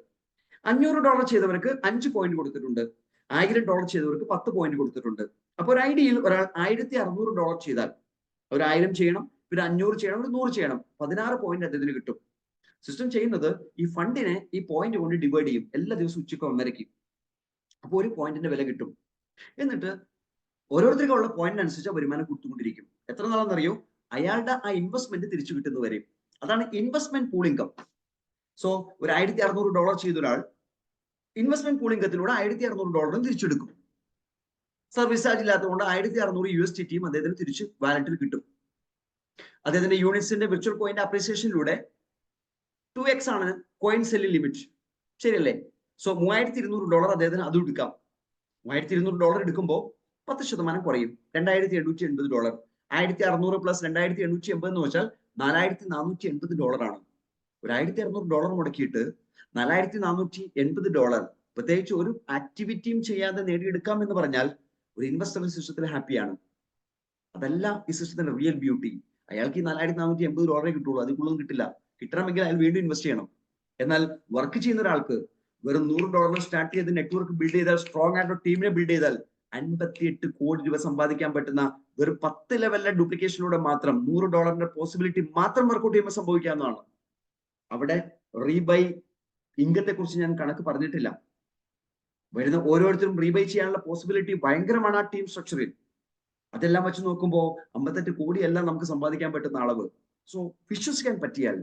$500 ചെയ്തവർക്ക് 5 പോയിന്റ് കൊടുത്തിട്ടുണ്ട്. $1000 ചെയ്തവർക്ക് 10 പോയിന്റ് കൊടുത്തിട്ടുണ്ട്. അപ്പൊ ഒരു ഐഡിയയിൽ ഒരാൾ $1,600 ചെയ്താൽ ഒരു 1000 ചെയ്യണം, പിന്നെ 500 ചെയ്യണം, ഒരു 100 ചെയ്യണം. 16 പോയിന്റ് അദ്ദേഹത്തിന് കിട്ടും. സിസ്റ്റം ചെയ്യുന്നത് ഈ ഫണ്ടിനെ ഈ പോയിന്റ് കൊണ്ട് ഡിവൈഡ് ചെയ്യും. എല്ലാ ദിവസവും ഉച്ചയ്ക്ക് 1:30. അപ്പൊ ഒരു പോയിന്റിന്റെ വില കിട്ടും. എന്നിട്ട് ഓരോരുത്തർക്കുള്ള പോയിന്റ് അനുസരിച്ച് വരുമാനം കൊടുത്തുകൊണ്ടിരിക്കും. എത്ര നാളെന്നറിയോ? അയാളുടെ ആ ഇൻവെസ്റ്റ്മെന്റ് തിരിച്ചു കിട്ടുന്നവരെ. അതാണ് ഇൻവെസ്റ്റ്മെന്റ് പൂൾ ഇൻകം. സോ ഒരു $1,600 ചെയ്ത ഒരാൾ ഇൻവെസ്റ്റ്മെന്റ് പൂൾ ഇൻകത്തിലൂടെ $1,600 തിരിച്ചെടുക്കും. സർവീസ് ചാർജ് ഇല്ലാത്തതുകൊണ്ട് $1,600 അദ്ദേഹത്തിന് തിരിച്ച് വാലറ്റിൽ കിട്ടും. അദ്ദേഹത്തിന്റെ യൂണിറ്റ്സിന്റെ വിർച്വൽ കോയിന്റെ അപ്രീസിയേഷനിലൂടെ 2x ആണ് കോയിൻ സെല്ലിംഗ് ലിമിറ്റ്. ശരിയല്ലേ? സോ $3,200 അദ്ദേഹത്തിന് അത് എടുക്കാം. $3,200 എടുക്കുമ്പോൾ 10% കുറയും. $2,880. 1,600 പ്ലസ് 2,880 എന്ന് വെച്ചാൽ $4,480 ആണ്. ഒരു $1,600 മുടക്കിയിട്ട് $4,480 പ്രത്യേകിച്ച് ഒരു ആക്ടിവിറ്റിയും ചെയ്യാതെ നേടിയെടുക്കാം എന്ന് പറഞ്ഞാൽ ഒരു ഇൻവെസ്റ്റർ സിസ്റ്റത്തിൽ ഹാപ്പിയാണ്. അതല്ല ഈ സിസ്റ്റത്തിന്റെ റിയൽ ബ്യൂട്ടി. അയാൾക്ക് ഈ $4,480 കിട്ടുള്ളൂ. അതിൽ കൂടുതലും കിട്ടില്ല. കിട്ടണമെങ്കിൽ അയാൾ വീണ്ടും ഇൻവെസ്റ്റ് ചെയ്യണം. എന്നാൽ വർക്ക് ചെയ്യുന്ന ഒരാൾക്ക് വെറും $100 സ്റ്റാർട്ട് ചെയ്ത് നെറ്റ്വർക്ക് ബിൽഡ് ചെയ്താൽ, സ്ട്രോങ് ആയിട്ട് ടീമിനെ ബിൽഡ് ചെയ്താൽ 58 കോടി രൂപ സമ്പാദിക്കാൻ പറ്റുന്ന വെറും 10 ലെവലിലെ ഡ്യൂപ്ലിക്കേഷനിലൂടെ മാത്രം $100 പോസിബിലിറ്റി മാത്രം വർക്ക്ഔട്ട് ചെയ്യുമ്പോൾ സംഭവിക്കാവുന്നതാണ്. അവിടെ റീബൈ ഇൻകത്തെ കുറിച്ച് ഞാൻ കണക്ക് പറഞ്ഞിട്ടില്ല. വരുന്ന ഓരോരുത്തരും റീബൈ ചെയ്യാനുള്ള പോസിബിലിറ്റി ഭയങ്കരമാണ് ആ ടീം സ്ട്രക്ചറിൽ. അതെല്ലാം വെച്ച് നോക്കുമ്പോൾ 58 കോടിയല്ല നമുക്ക് സമ്പാദിക്കാൻ പറ്റുന്ന അളവ്. സോ വിശ്വസിക്കാൻ പറ്റിയാൽ,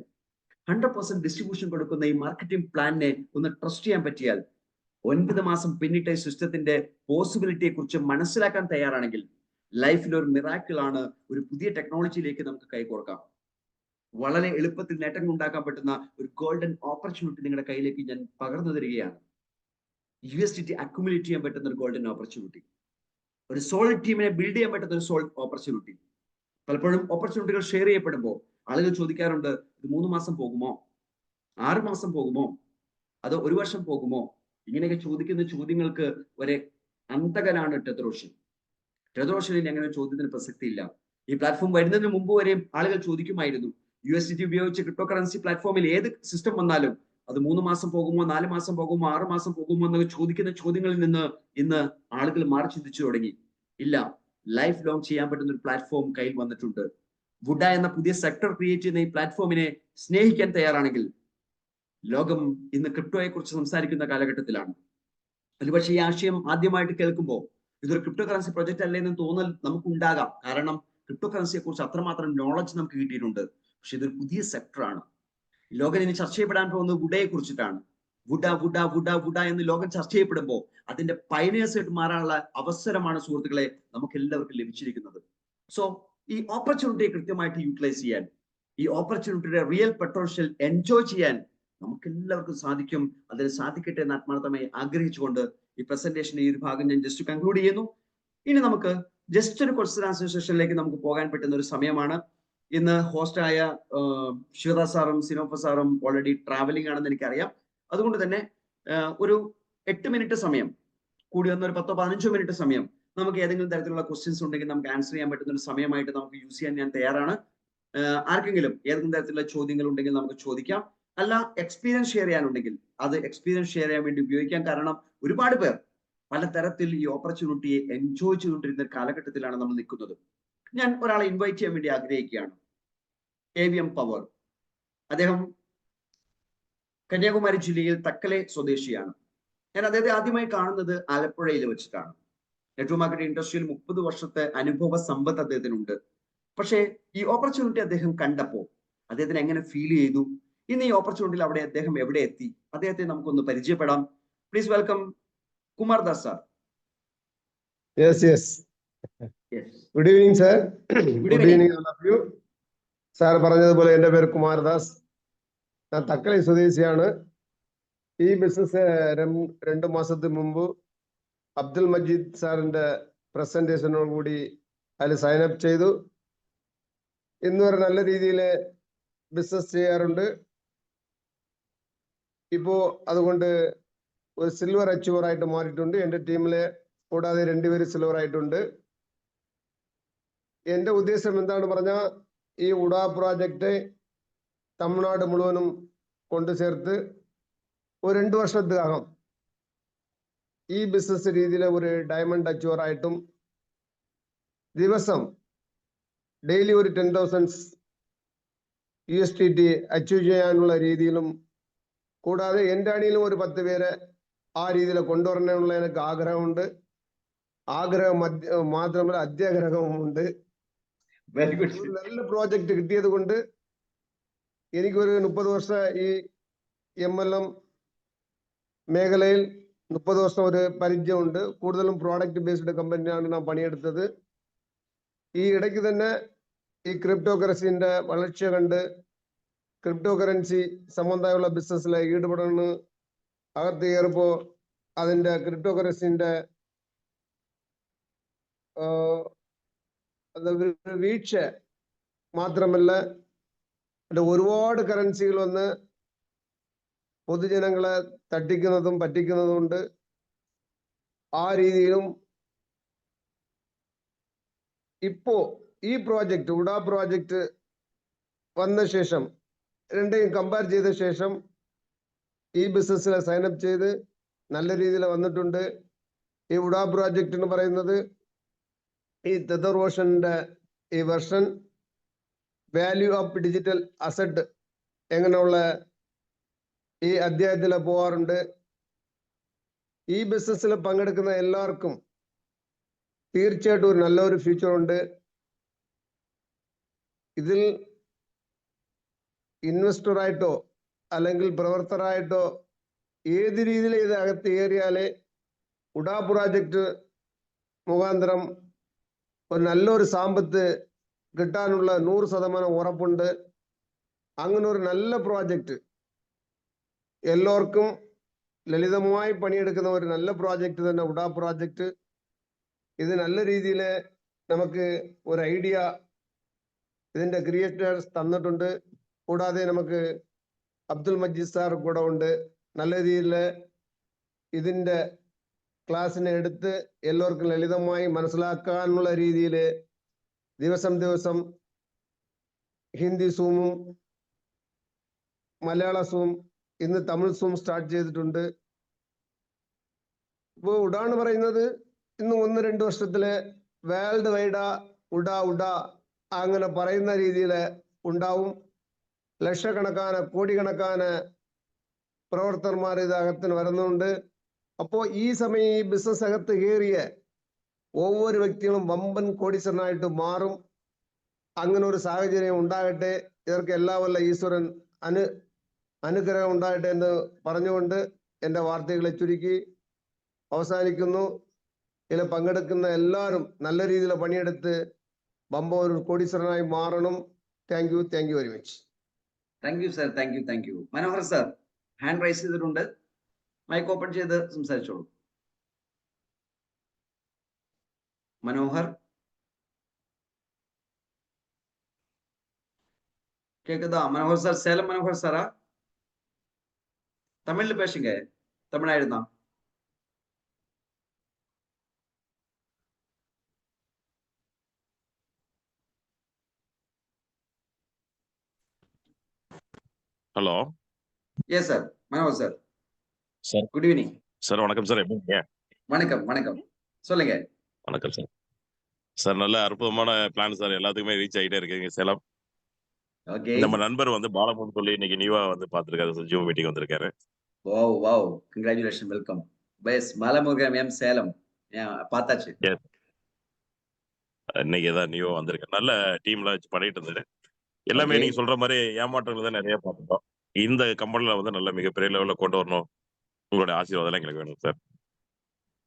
100% ഡിസ്ട്രിബ്യൂഷൻ കൊടുക്കുന്ന ഈ മാർക്കറ്റിംഗ് പ്ലാനിനെ ഒന്ന് ട്രസ്റ്റ് ചെയ്യാൻ പറ്റിയാൽ, 9 മാസം പിന്നിട്ട സിസ്റ്റത്തിന്റെ പോസിബിലിറ്റിയെ കുറിച്ച് മനസ്സിലാക്കാൻ തയ്യാറാണെങ്കിൽ, ലൈഫിൽ ഒരു മിറാക്കിൾ ആണ്. ഒരു പുതിയ ടെക്നോളജിയിലേക്ക് നമുക്ക് കൈകോർക്കാം. വളരെ എളുപ്പത്തിൽ നേട്ടങ്ങൾ ഉണ്ടാക്കാൻ പറ്റുന്ന ഒരു ഗോൾഡൻ ഓപ്പർച്യൂണിറ്റി നിങ്ങളുടെ കയ്യിലേക്ക് ഞാൻ പകർന്നു തരികയാണ്. USDT അക്യുമുലേറ്റ് ചെയ്യാൻ പറ്റുന്ന ഒരു ഗോൾഡൻ ഓപ്പർച്യൂണിറ്റി, ഒരു സോളിഡ് ടീമിനെ ബിൽഡ് ചെയ്യാൻ പറ്റുന്ന ഒരു സോളിഡ് ഓപ്പർച്യൂണിറ്റി. പലപ്പോഴും ഓപ്പർച്യൂണിറ്റികൾ ഷെയർ ചെയ്യപ്പെടുമ്പോൾ ആളുകൾ ചോദിക്കാറുണ്ട്, ഇത് 3 മാസം പോകുമോ, 6 മാസം പോകുമോ, അതോ 1 വർഷം പോകുമോ? ഇങ്ങനെയൊക്കെ ചോദിക്കുന്ന ചോദ്യങ്ങൾക്ക് ഒരു അന്തകനാണ് ടെദ്രോഷൻ. ടെദ്രോഷനിൽ അങ്ങനെ ചോദ്യത്തിന് പ്രസക്തിയില്ല. ഈ പ്ലാറ്റ്ഫോം വരുന്നതിന് മുമ്പ് വരെയും ആളുകൾ ചോദിക്കുമായിരുന്നു, USDT ഉപയോഗിച്ച് ക്രിപ്റ്റോ കറൻസി പ്ലാറ്റ്ഫോമിൽ ഏത് സിസ്റ്റം വന്നാലും അത് 3 മാസം പോകുമോ, 4 മാസം പോകുമോ, 6 മാസം പോകുമോ എന്നൊക്കെ ചോദിക്കുന്ന ചോദ്യങ്ങളിൽ നിന്ന് ഇന്ന് ആളുകൾ മാറി ചിന്തിച്ചു തുടങ്ങി. ഇല്ല, ലൈഫ് ലോങ് ചെയ്യാൻ പറ്റുന്ന ഒരു പ്ലാറ്റ്ഫോം കയ്യിൽ വന്നിട്ടുണ്ട്. വുഡ എന്ന പുതിയ സെക്ടർ ക്രിയേറ്റ് ചെയ്യുന്ന ഈ പ്ലാറ്റ്ഫോമിനെ സ്നേഹിക്കാൻ തയ്യാറാണെങ്കിൽ, ലോകം ഇന്ന് ക്രിപ്റ്റോയെ കുറിച്ച് സംസാരിക്കുന്ന കാലഘട്ടത്തിലാണ്. ഒരുപക്ഷെ ഈ ആശയം ആദ്യമായിട്ട് കേൾക്കുമ്പോൾ ഇതൊരു ക്രിപ്റ്റോ കറൻസി പ്രൊജക്ട് അല്ലേന്ന് തോന്നൽ നമുക്ക് ഉണ്ടാകാം. കാരണം ക്രിപ്റ്റോ കറൻസിയെ കുറിച്ച് അത്രമാത്രം നോളജ് നമുക്ക് കിട്ടിയിട്ടുണ്ട്. പക്ഷെ ഇതൊരു പുതിയ സെക്ടറാണ്. ലോകം ഇനി ചർച്ച ചെയ്യപ്പെടാൻ പോകുന്നത് വുഡയെ കുറിച്ചിട്ടാണ്. വുഡ വുഡ വുഡ വുഡ എന്ന് ലോകം ചർച്ച ചെയ്യപ്പെടുമ്പോൾ അതിന്റെ പൈനേഴ്സ് ആയിട്ട് മാറാനുള്ള അവസരമാണ് സുഹൃത്തുക്കളെ നമുക്ക് എല്ലാവർക്കും ലഭിച്ചിരിക്കുന്നത്. സോ ഈ ഓപ്പർച്യൂണിറ്റിയെ കൃത്യമായിട്ട് യൂട്ടിലൈസ് ചെയ്യാൻ, ഈ ഓപ്പർച്യൂണിറ്റിയുടെ റിയൽ പൊട്ടൻഷ്യൽ എൻജോയ് ചെയ്യാൻ നമുക്ക് എല്ലാവർക്കും സാധിക്കും. അതിന് സാധിക്കട്ടെ എന്ന് ആത്മാർത്ഥമായി ആഗ്രഹിച്ചുകൊണ്ട് ഈ പ്രസന്റേഷന്റെ ഈ ഒരു ഭാഗം ഞാൻ ജസ്റ്റ് കൺക്ലൂഡ് ചെയ്യുന്നു. ഇനി നമുക്ക് ജസ്റ്റ് ഒരു ക്വസ്റ്റ്യൻ ആൻസർ സെഷനിലേക്ക് നമുക്ക് പോകാൻ പറ്റുന്ന ഒരു സമയമാണ്. ഇന്ന് ഹോസ്റ്റായ ശിവദാസ് സാറും സിനോഫ സാറും ഓൾറെഡി ട്രാവലിംഗ് ആണെന്ന് എനിക്കറിയാം. അതുകൊണ്ട് തന്നെ ഒരു 8 മിനിറ്റ് സമയം കൂടി വന്ന ഒരു 10-15 മിനിറ്റ് സമയം നമുക്ക് ഏതെങ്കിലും തരത്തിലുള്ള ക്വസ്റ്റ്യൻസ് ഉണ്ടെങ്കിൽ നമുക്ക് ആൻസർ ചെയ്യാൻ പറ്റുന്ന ഒരു സമയമായിട്ട് നമുക്ക് യൂസ് ചെയ്യാൻ ഞാൻ തയ്യാറാണ്. ആർക്കെങ്കിലും ഏതെങ്കിലും തരത്തിലുള്ള ചോദ്യങ്ങൾ ഉണ്ടെങ്കിൽ നമുക്ക് ചോദിക്കാം. അല്ല, എക്സ്പീരിയൻസ് ഷെയർ ചെയ്യാനുണ്ടെങ്കിൽ അത് എക്സ്പീരിയൻസ് ഷെയർ ചെയ്യാൻ വേണ്ടി ഉപയോഗിക്കാം. കാരണം ഒരുപാട് പേർ പലതരത്തിൽ ഈ ഓപ്പർച്യൂണിറ്റിയെ എൻജോയ് ചെയ്തുകൊണ്ടിരുന്ന കാലഘട്ടത്തിലാണ് നമ്മൾ നിൽക്കുന്നത്. ഞാൻ ഒരാളെ ഇൻവൈറ്റ് ചെയ്യാൻ വേണ്ടി ആഗ്രഹിക്കുകയാണ്. AVM power. അദ്ദേഹം കന്യാകുമാരി ജില്ലയിൽ തക്കലെ സ്വദേശിയാണ്. ഞാൻ അദ്ദേഹത്തെ ആദ്യമായി കാണുന്നത് ആലപ്പുഴയിൽ വെച്ചിട്ടാണ്. നെറ്റ്വർക്ക് മാർക്കറ്റിംഗ് ഇൻഡസ്ട്രിയിൽ 30 വർഷത്തെ അനുഭവ സമ്പത്ത് അദ്ദേഹത്തിനുണ്ട്. പക്ഷേ ഈ ഓപ്പർച്യൂണിറ്റി അദ്ദേഹം കണ്ടപ്പോൾ അദ്ദേഹത്തിന് എങ്ങനെ ഫീൽ ചെയ്തു, ഇന്ന് ഈ ഓപ്പർച്യൂണിറ്റിയിൽ അദ്ദേഹം എവിടെ എത്തി, അദ്ദേഹത്തെ നമുക്കൊന്ന് പരിചയപ്പെടാം. Please welcome Kumar Das sir. Good evening sir. Good evening all of you. Sir പറഞ്ഞതുപോലെ എൻ്റെ പേര് കുമാരദാസ്. ഞാൻ തക്കലൈ സ്വദേശിയാണ്. ഈ ബിസിനസ് 2 മാസത്തിന് മുമ്പ് അബ്ദുൽ മജീദ് സാറിന്റെ പ്രസന്റേഷനോട് കൂടി അതിൽ സൈൻ അപ്പ് ചെയ്തു. ഇന്നുവരെ നല്ല രീതിയിൽ ബിസിനസ് ചെയ്യാറുണ്ട്. ഇപ്പോ അതുകൊണ്ട് ഒരു സിൽവർ അച്ചീവർ ആയിട്ട് മാറിയിട്ടുണ്ട്. എൻ്റെ ടീമിലെ കൂടാതെ 2 പേര് സിൽവർ ആയിട്ടുണ്ട്. എൻ്റെ ഉദ്ദേശം എന്താണ് പറഞ്ഞാൽ, ഈ ഉഡ പ്രോജക്റ്റ് തമിഴ്നാട് മുഴുവനും കൊണ്ടു ചേർത്ത് ഒരു 2 വർഷത്തിനകം ഈ ബിസിനസ് രീതിയിലെ ഒരു ഡയമണ്ട് അച്ചീവർ ആയിട്ടും ദിവസം ഡെയിലി ഒരു 10,000 USDT അച്ചീവ് ചെയ്യാനുള്ള രീതിയിലും, കൂടാതെ എൻ്റെ അണിയിലും ഒരു 10 പേരെ ആ രീതിയിൽ കൊണ്ടുവരണമെന്നുള്ള എനിക്ക് ആഗ്രഹമുണ്ട്. ആഗ്രഹം മാത്രമല്ല, അത്യാഗ്രഹവുമുണ്ട്. നല്ല പ്രോജക്റ്റ് കിട്ടിയത് കൊണ്ട് എനിക്കൊരു 30 വർഷം ഈ MLM മേഖലയിൽ 30 വർഷം ഒരു പരിചയമുണ്ട്. കൂടുതലും പ്രോഡക്റ്റ് ബേസ്ഡ് കമ്പനിയാണ് ഞാൻ പണിയെടുത്തത്. ഈ ഇടയ്ക്ക് തന്നെ ഈ ക്രിപ്റ്റോ കറൻസിന്റെ വളർച്ച കണ്ട് ക്രിപ്റ്റോ കറൻസി സംബന്ധമായുള്ള ബിസിനസ്സിൽ ഈടുപെടുന്ന അകത്ത് കയറിയപ്പോൾ അതിന്റെ ക്രിപ്റ്റോ കറൻസിന്റെ വീഴ്ച മാത്രമല്ല, ഒരുപാട് കറൻസികൾ വന്ന് പൊതുജനങ്ങളെ തട്ടിക്കുന്നതും പറ്റിക്കുന്നതുകൊണ്ട് ആ രീതിയിലും ഇപ്പോ ഈ പ്രോജക്റ്റ് ഉഡ പ്രോജക്റ്റ് വന്ന ശേഷം രണ്ടേയും കമ്പയർ ചെയ്ത ശേഷം ഈ ബിസിനസ്സിൽ സൈനപ്പ് ചെയ്ത് നല്ല രീതിയിൽ വന്നിട്ടുണ്ട്. ഈ ഉഡ പ്രോജക്റ്റ് എന്ന് പറയുന്നത് ഈ തെതർ വേർഷന്റെ ഈ version value of digital asset എങ്ങനെയുള്ള ഈ അധ്യായത്തിൽ പോകാറുണ്ട്. ഈ ബിസിനസ്സിൽ പങ്കെടുക്കുന്ന എല്ലാവർക്കും തീർച്ചയായിട്ടും ഒരു നല്ലൊരു ഫ്യൂച്ചർ ഉണ്ട്. ഇതിൽ ഇൻവെസ്റ്ററായിട്ടോ അല്ലെങ്കിൽ പ്രവർത്തകരായിട്ടോ ഏത് രീതിയിൽ ഇത് അകത്ത് കയറിയാലേ ഉഡാ പ്രോജക്റ്റ് മുഖാന്തരം ഒരു നല്ലൊരു സാമ്പത്ത് കിട്ടാനുള്ള 100% ഉറപ്പുണ്ട്. അങ്ങനെ ഒരു നല്ല പ്രോജക്റ്റ് എല്ലാവർക്കും ലളിതമായി പണിയെടുക്കുന്ന ഒരു നല്ല പ്രോജക്റ്റ് തന്നെ ഉഡാ പ്രോജക്റ്റ്. ഇത് നല്ല രീതിയിൽ നമുക്ക് ഒരു ഐഡിയ ഇതിന്റെ ക്രിയേറ്റേഴ്സ് തന്നിട്ടുണ്ട്. കൂടാതെ നമുക്ക് അബ്ദുൽ മജീദ് സാർ കൂടെ ഉണ്ട്. നല്ല രീതിയിൽ ഇതിന്റെ ക്ലാസ്സിനെ എടുത്ത് എല്ലാവർക്കും ലളിതമായി മനസ്സിലാക്കാനുള്ള രീതിയിൽ ദിവസം ഹിന്ദി സൂമും മലയാള സൂം ഇന്ന് തമിഴ് സൂം സ്റ്റാർട്ട് ചെയ്തിട്ടുണ്ട്. ഇപ്പോൾ ഉഡാ എന്ന് പറയുന്നത് ഇന്ന് 1-2 വർഷത്തില് വേൾഡ് വൈഡാ ഉഡാ അങ്ങനെ പറയുന്ന രീതിയിൽ ഉണ്ടാവും. ലക്ഷക്കണക്കാന് കോടിക്കണക്കാന് പ്രവർത്തകന്മാർ ഇതകത്തിന് വരുന്നുണ്ട്. അപ്പോൾ ഈ സമയം ഈ ബിസിനസ് അകത്ത് കയറിയ ഒവ്വൊരു വ്യക്തികളും വമ്പൻ കോടീശ്വരനായിട്ട് മാറും. അങ്ങനെ ഒരു സാഹചര്യം ഉണ്ടാകട്ടെ. ഇവർക്ക് എല്ലാവല്ല ഈശ്വരൻ അനുഗ്രഹം ഉണ്ടാകട്ടെ എന്ന് പറഞ്ഞുകൊണ്ട് എൻ്റെ വാർത്തകളെ ചുരുക്കി അവസാനിക്കുന്നു. ഇതിൽ പങ്കെടുക്കുന്ന എല്ലാവരും നല്ല രീതിയിൽ പണിയെടുത്ത് വമ്പ ഒരു കോടീശ്വരനായി മാറണം. Thank you very much. Thank you sir, thank you. Manohar sir hand raise ചെയ്തിട്ടുണ്ട്. മൈക്ക് ഓപ്പൺ ചെയ്ത് സംസാരിച്ചോളൂ. മനോഹർ கேக்குதா? மனோகர் சார், சேலம் மனோகர் சாரா? தமிழ்ல பேசுங்க. தமிழாயிடுதான். Hello. Yes sir, Manohar sir. Sir good evening sir. வணக்கம் சார், எப்படி இருக்கீங்க? வணக்கம் சொல்லுங்க. வணக்கம் சார். சார் நல்ல அற்புதமான பிளான் சார், எல்லாத்துக்குமே ரீச் ஆகிட்டே இருக்கீங்க சேலம். ஓகே. நம்ம நண்பர் வந்து பாலமுன்னு சொல்லி இன்னைக்கு நியூவா வந்து பார்த்திருக்காரு சார், ஜூம் மீட்டிங் வந்திருக்காரு. Wow congratulation, welcome. Bus Balamurugan M Salem பார்த்தாச்சு. இன்னைக்கு ஏதாவது நியூவா வந்திருக்கு. நல்ல டீம்ல வச்சு பண்ணிட்டு இருந்தாரு. எல்லாமே நீங்க சொல்ற மாதிரி ஏமாற்றங்கள் தான் நிறைய பார்த்துட்டோம். இந்த கம்பெனில வந்து நல்ல மிகப்பெரிய லெவல்ல கொண்டு வரணும். உங்களுடைய ஆசீர்வாதம் எல்லாம் எங்களுக்கு வேணும் சார்.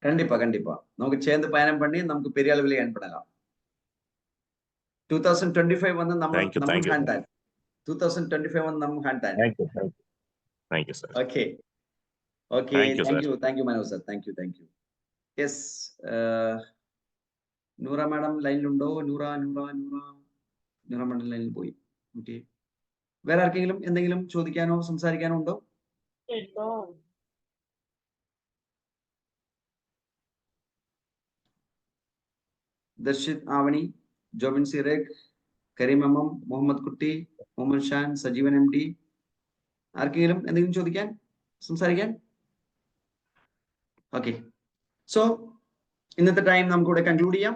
கண்டிப்பா நமக்கு சேர்ந்து பயணம் பண்ணி நமக்கு பெரிய அளவில் ஏர்ன் பண்ணலாம். 2025 வந்து நம்ம ஹேண்ட் டைம். 2025 வந்து நம்ம hand time. Thank you sir. Okay. Thank you Manu sir. Thank you. Yes. Noora madam ലൈനിലുണ്ടോ? നൂറ മാഡം ലൈനിൽ പോയി. ഓക്കെ. വേറെ ആർക്കെങ്കിലും എന്തെങ്കിലും ചോദിക്കാനോ സംസാരിക്കാനോ ഉണ്ടോ? ദർശിത് ആവണി, ജോബിൻ സിറേഖ്, കരീം എം, മുഹമ്മദ് കുട്ടി, മുഹമ്മദ് ഷാൻ, സജീവൻ MD, ആർക്കെങ്കിലും എന്തെങ്കിലും ചോദിക്കാൻ സംസാരിക്കാൻ? ഓക്കെ. സോ ഇന്നത്തെ ടൈം നമുക്കിവിടെ കൺക്ലൂഡ് ചെയ്യാം.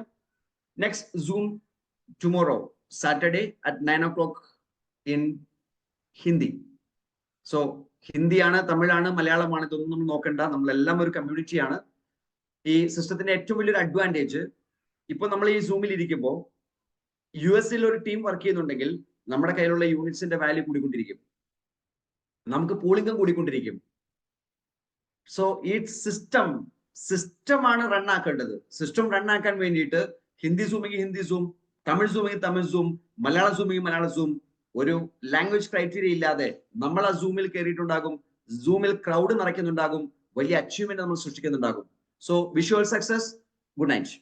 Next Zoom tomorrow Saturday at 9 o'clock in Hindi. So ഹിന്ദിയാണ്, തമിഴാണ്, മലയാളമാണ്, ഇതൊന്നും നമ്മൾ നോക്കണ്ട. നമ്മളെല്ലാം ഒരു കമ്മ്യൂണിറ്റിയാണ്. ഈ സിസ്റ്റത്തിന്റെ ഏറ്റവും വലിയൊരു അഡ്വാൻറ്റേജ്, ഇപ്പൊ നമ്മൾ ഈ സൂമിൽ ഇരിക്കുമ്പോൾ US ഒരു ടീം വർക്ക് ചെയ്യുന്നുണ്ടെങ്കിൽ നമ്മുടെ കയ്യിലുള്ള യൂണിറ്റ്സിന്റെ വാല്യൂ കൂടിക്കൊണ്ടിരിക്കും, നമുക്ക് പൂളിംഗും കൂടിക്കൊണ്ടിരിക്കും. സോ ഈ സിസ്റ്റമാണ് റൺ ആക്കേണ്ടത്. സിസ്റ്റം റൺ ആക്കാൻ വേണ്ടിയിട്ട് ഹിന്ദി സൂമെങ്കിൽ ഹിന്ദി സൂം, തമിഴ് സൂമെങ്കിൽ തമിഴ് സൂം, മലയാളം സൂമെങ്കിൽ മലയാളം സൂം, ഒരു ലാംഗ്വേജ് ക്രൈറ്റീരിയ ഇല്ലാതെ നമ്മൾ ആ സൂമിൽ കയറിയിട്ടുണ്ടാകും. സൂമിൽ ക്രൗഡ് നിറയ്ക്കുന്നുണ്ടാകും, വലിയ അച്ചീവ്മെന്റ് നമ്മൾ സൃഷ്ടിക്കുന്നുണ്ടാകും. So visual success. Good night.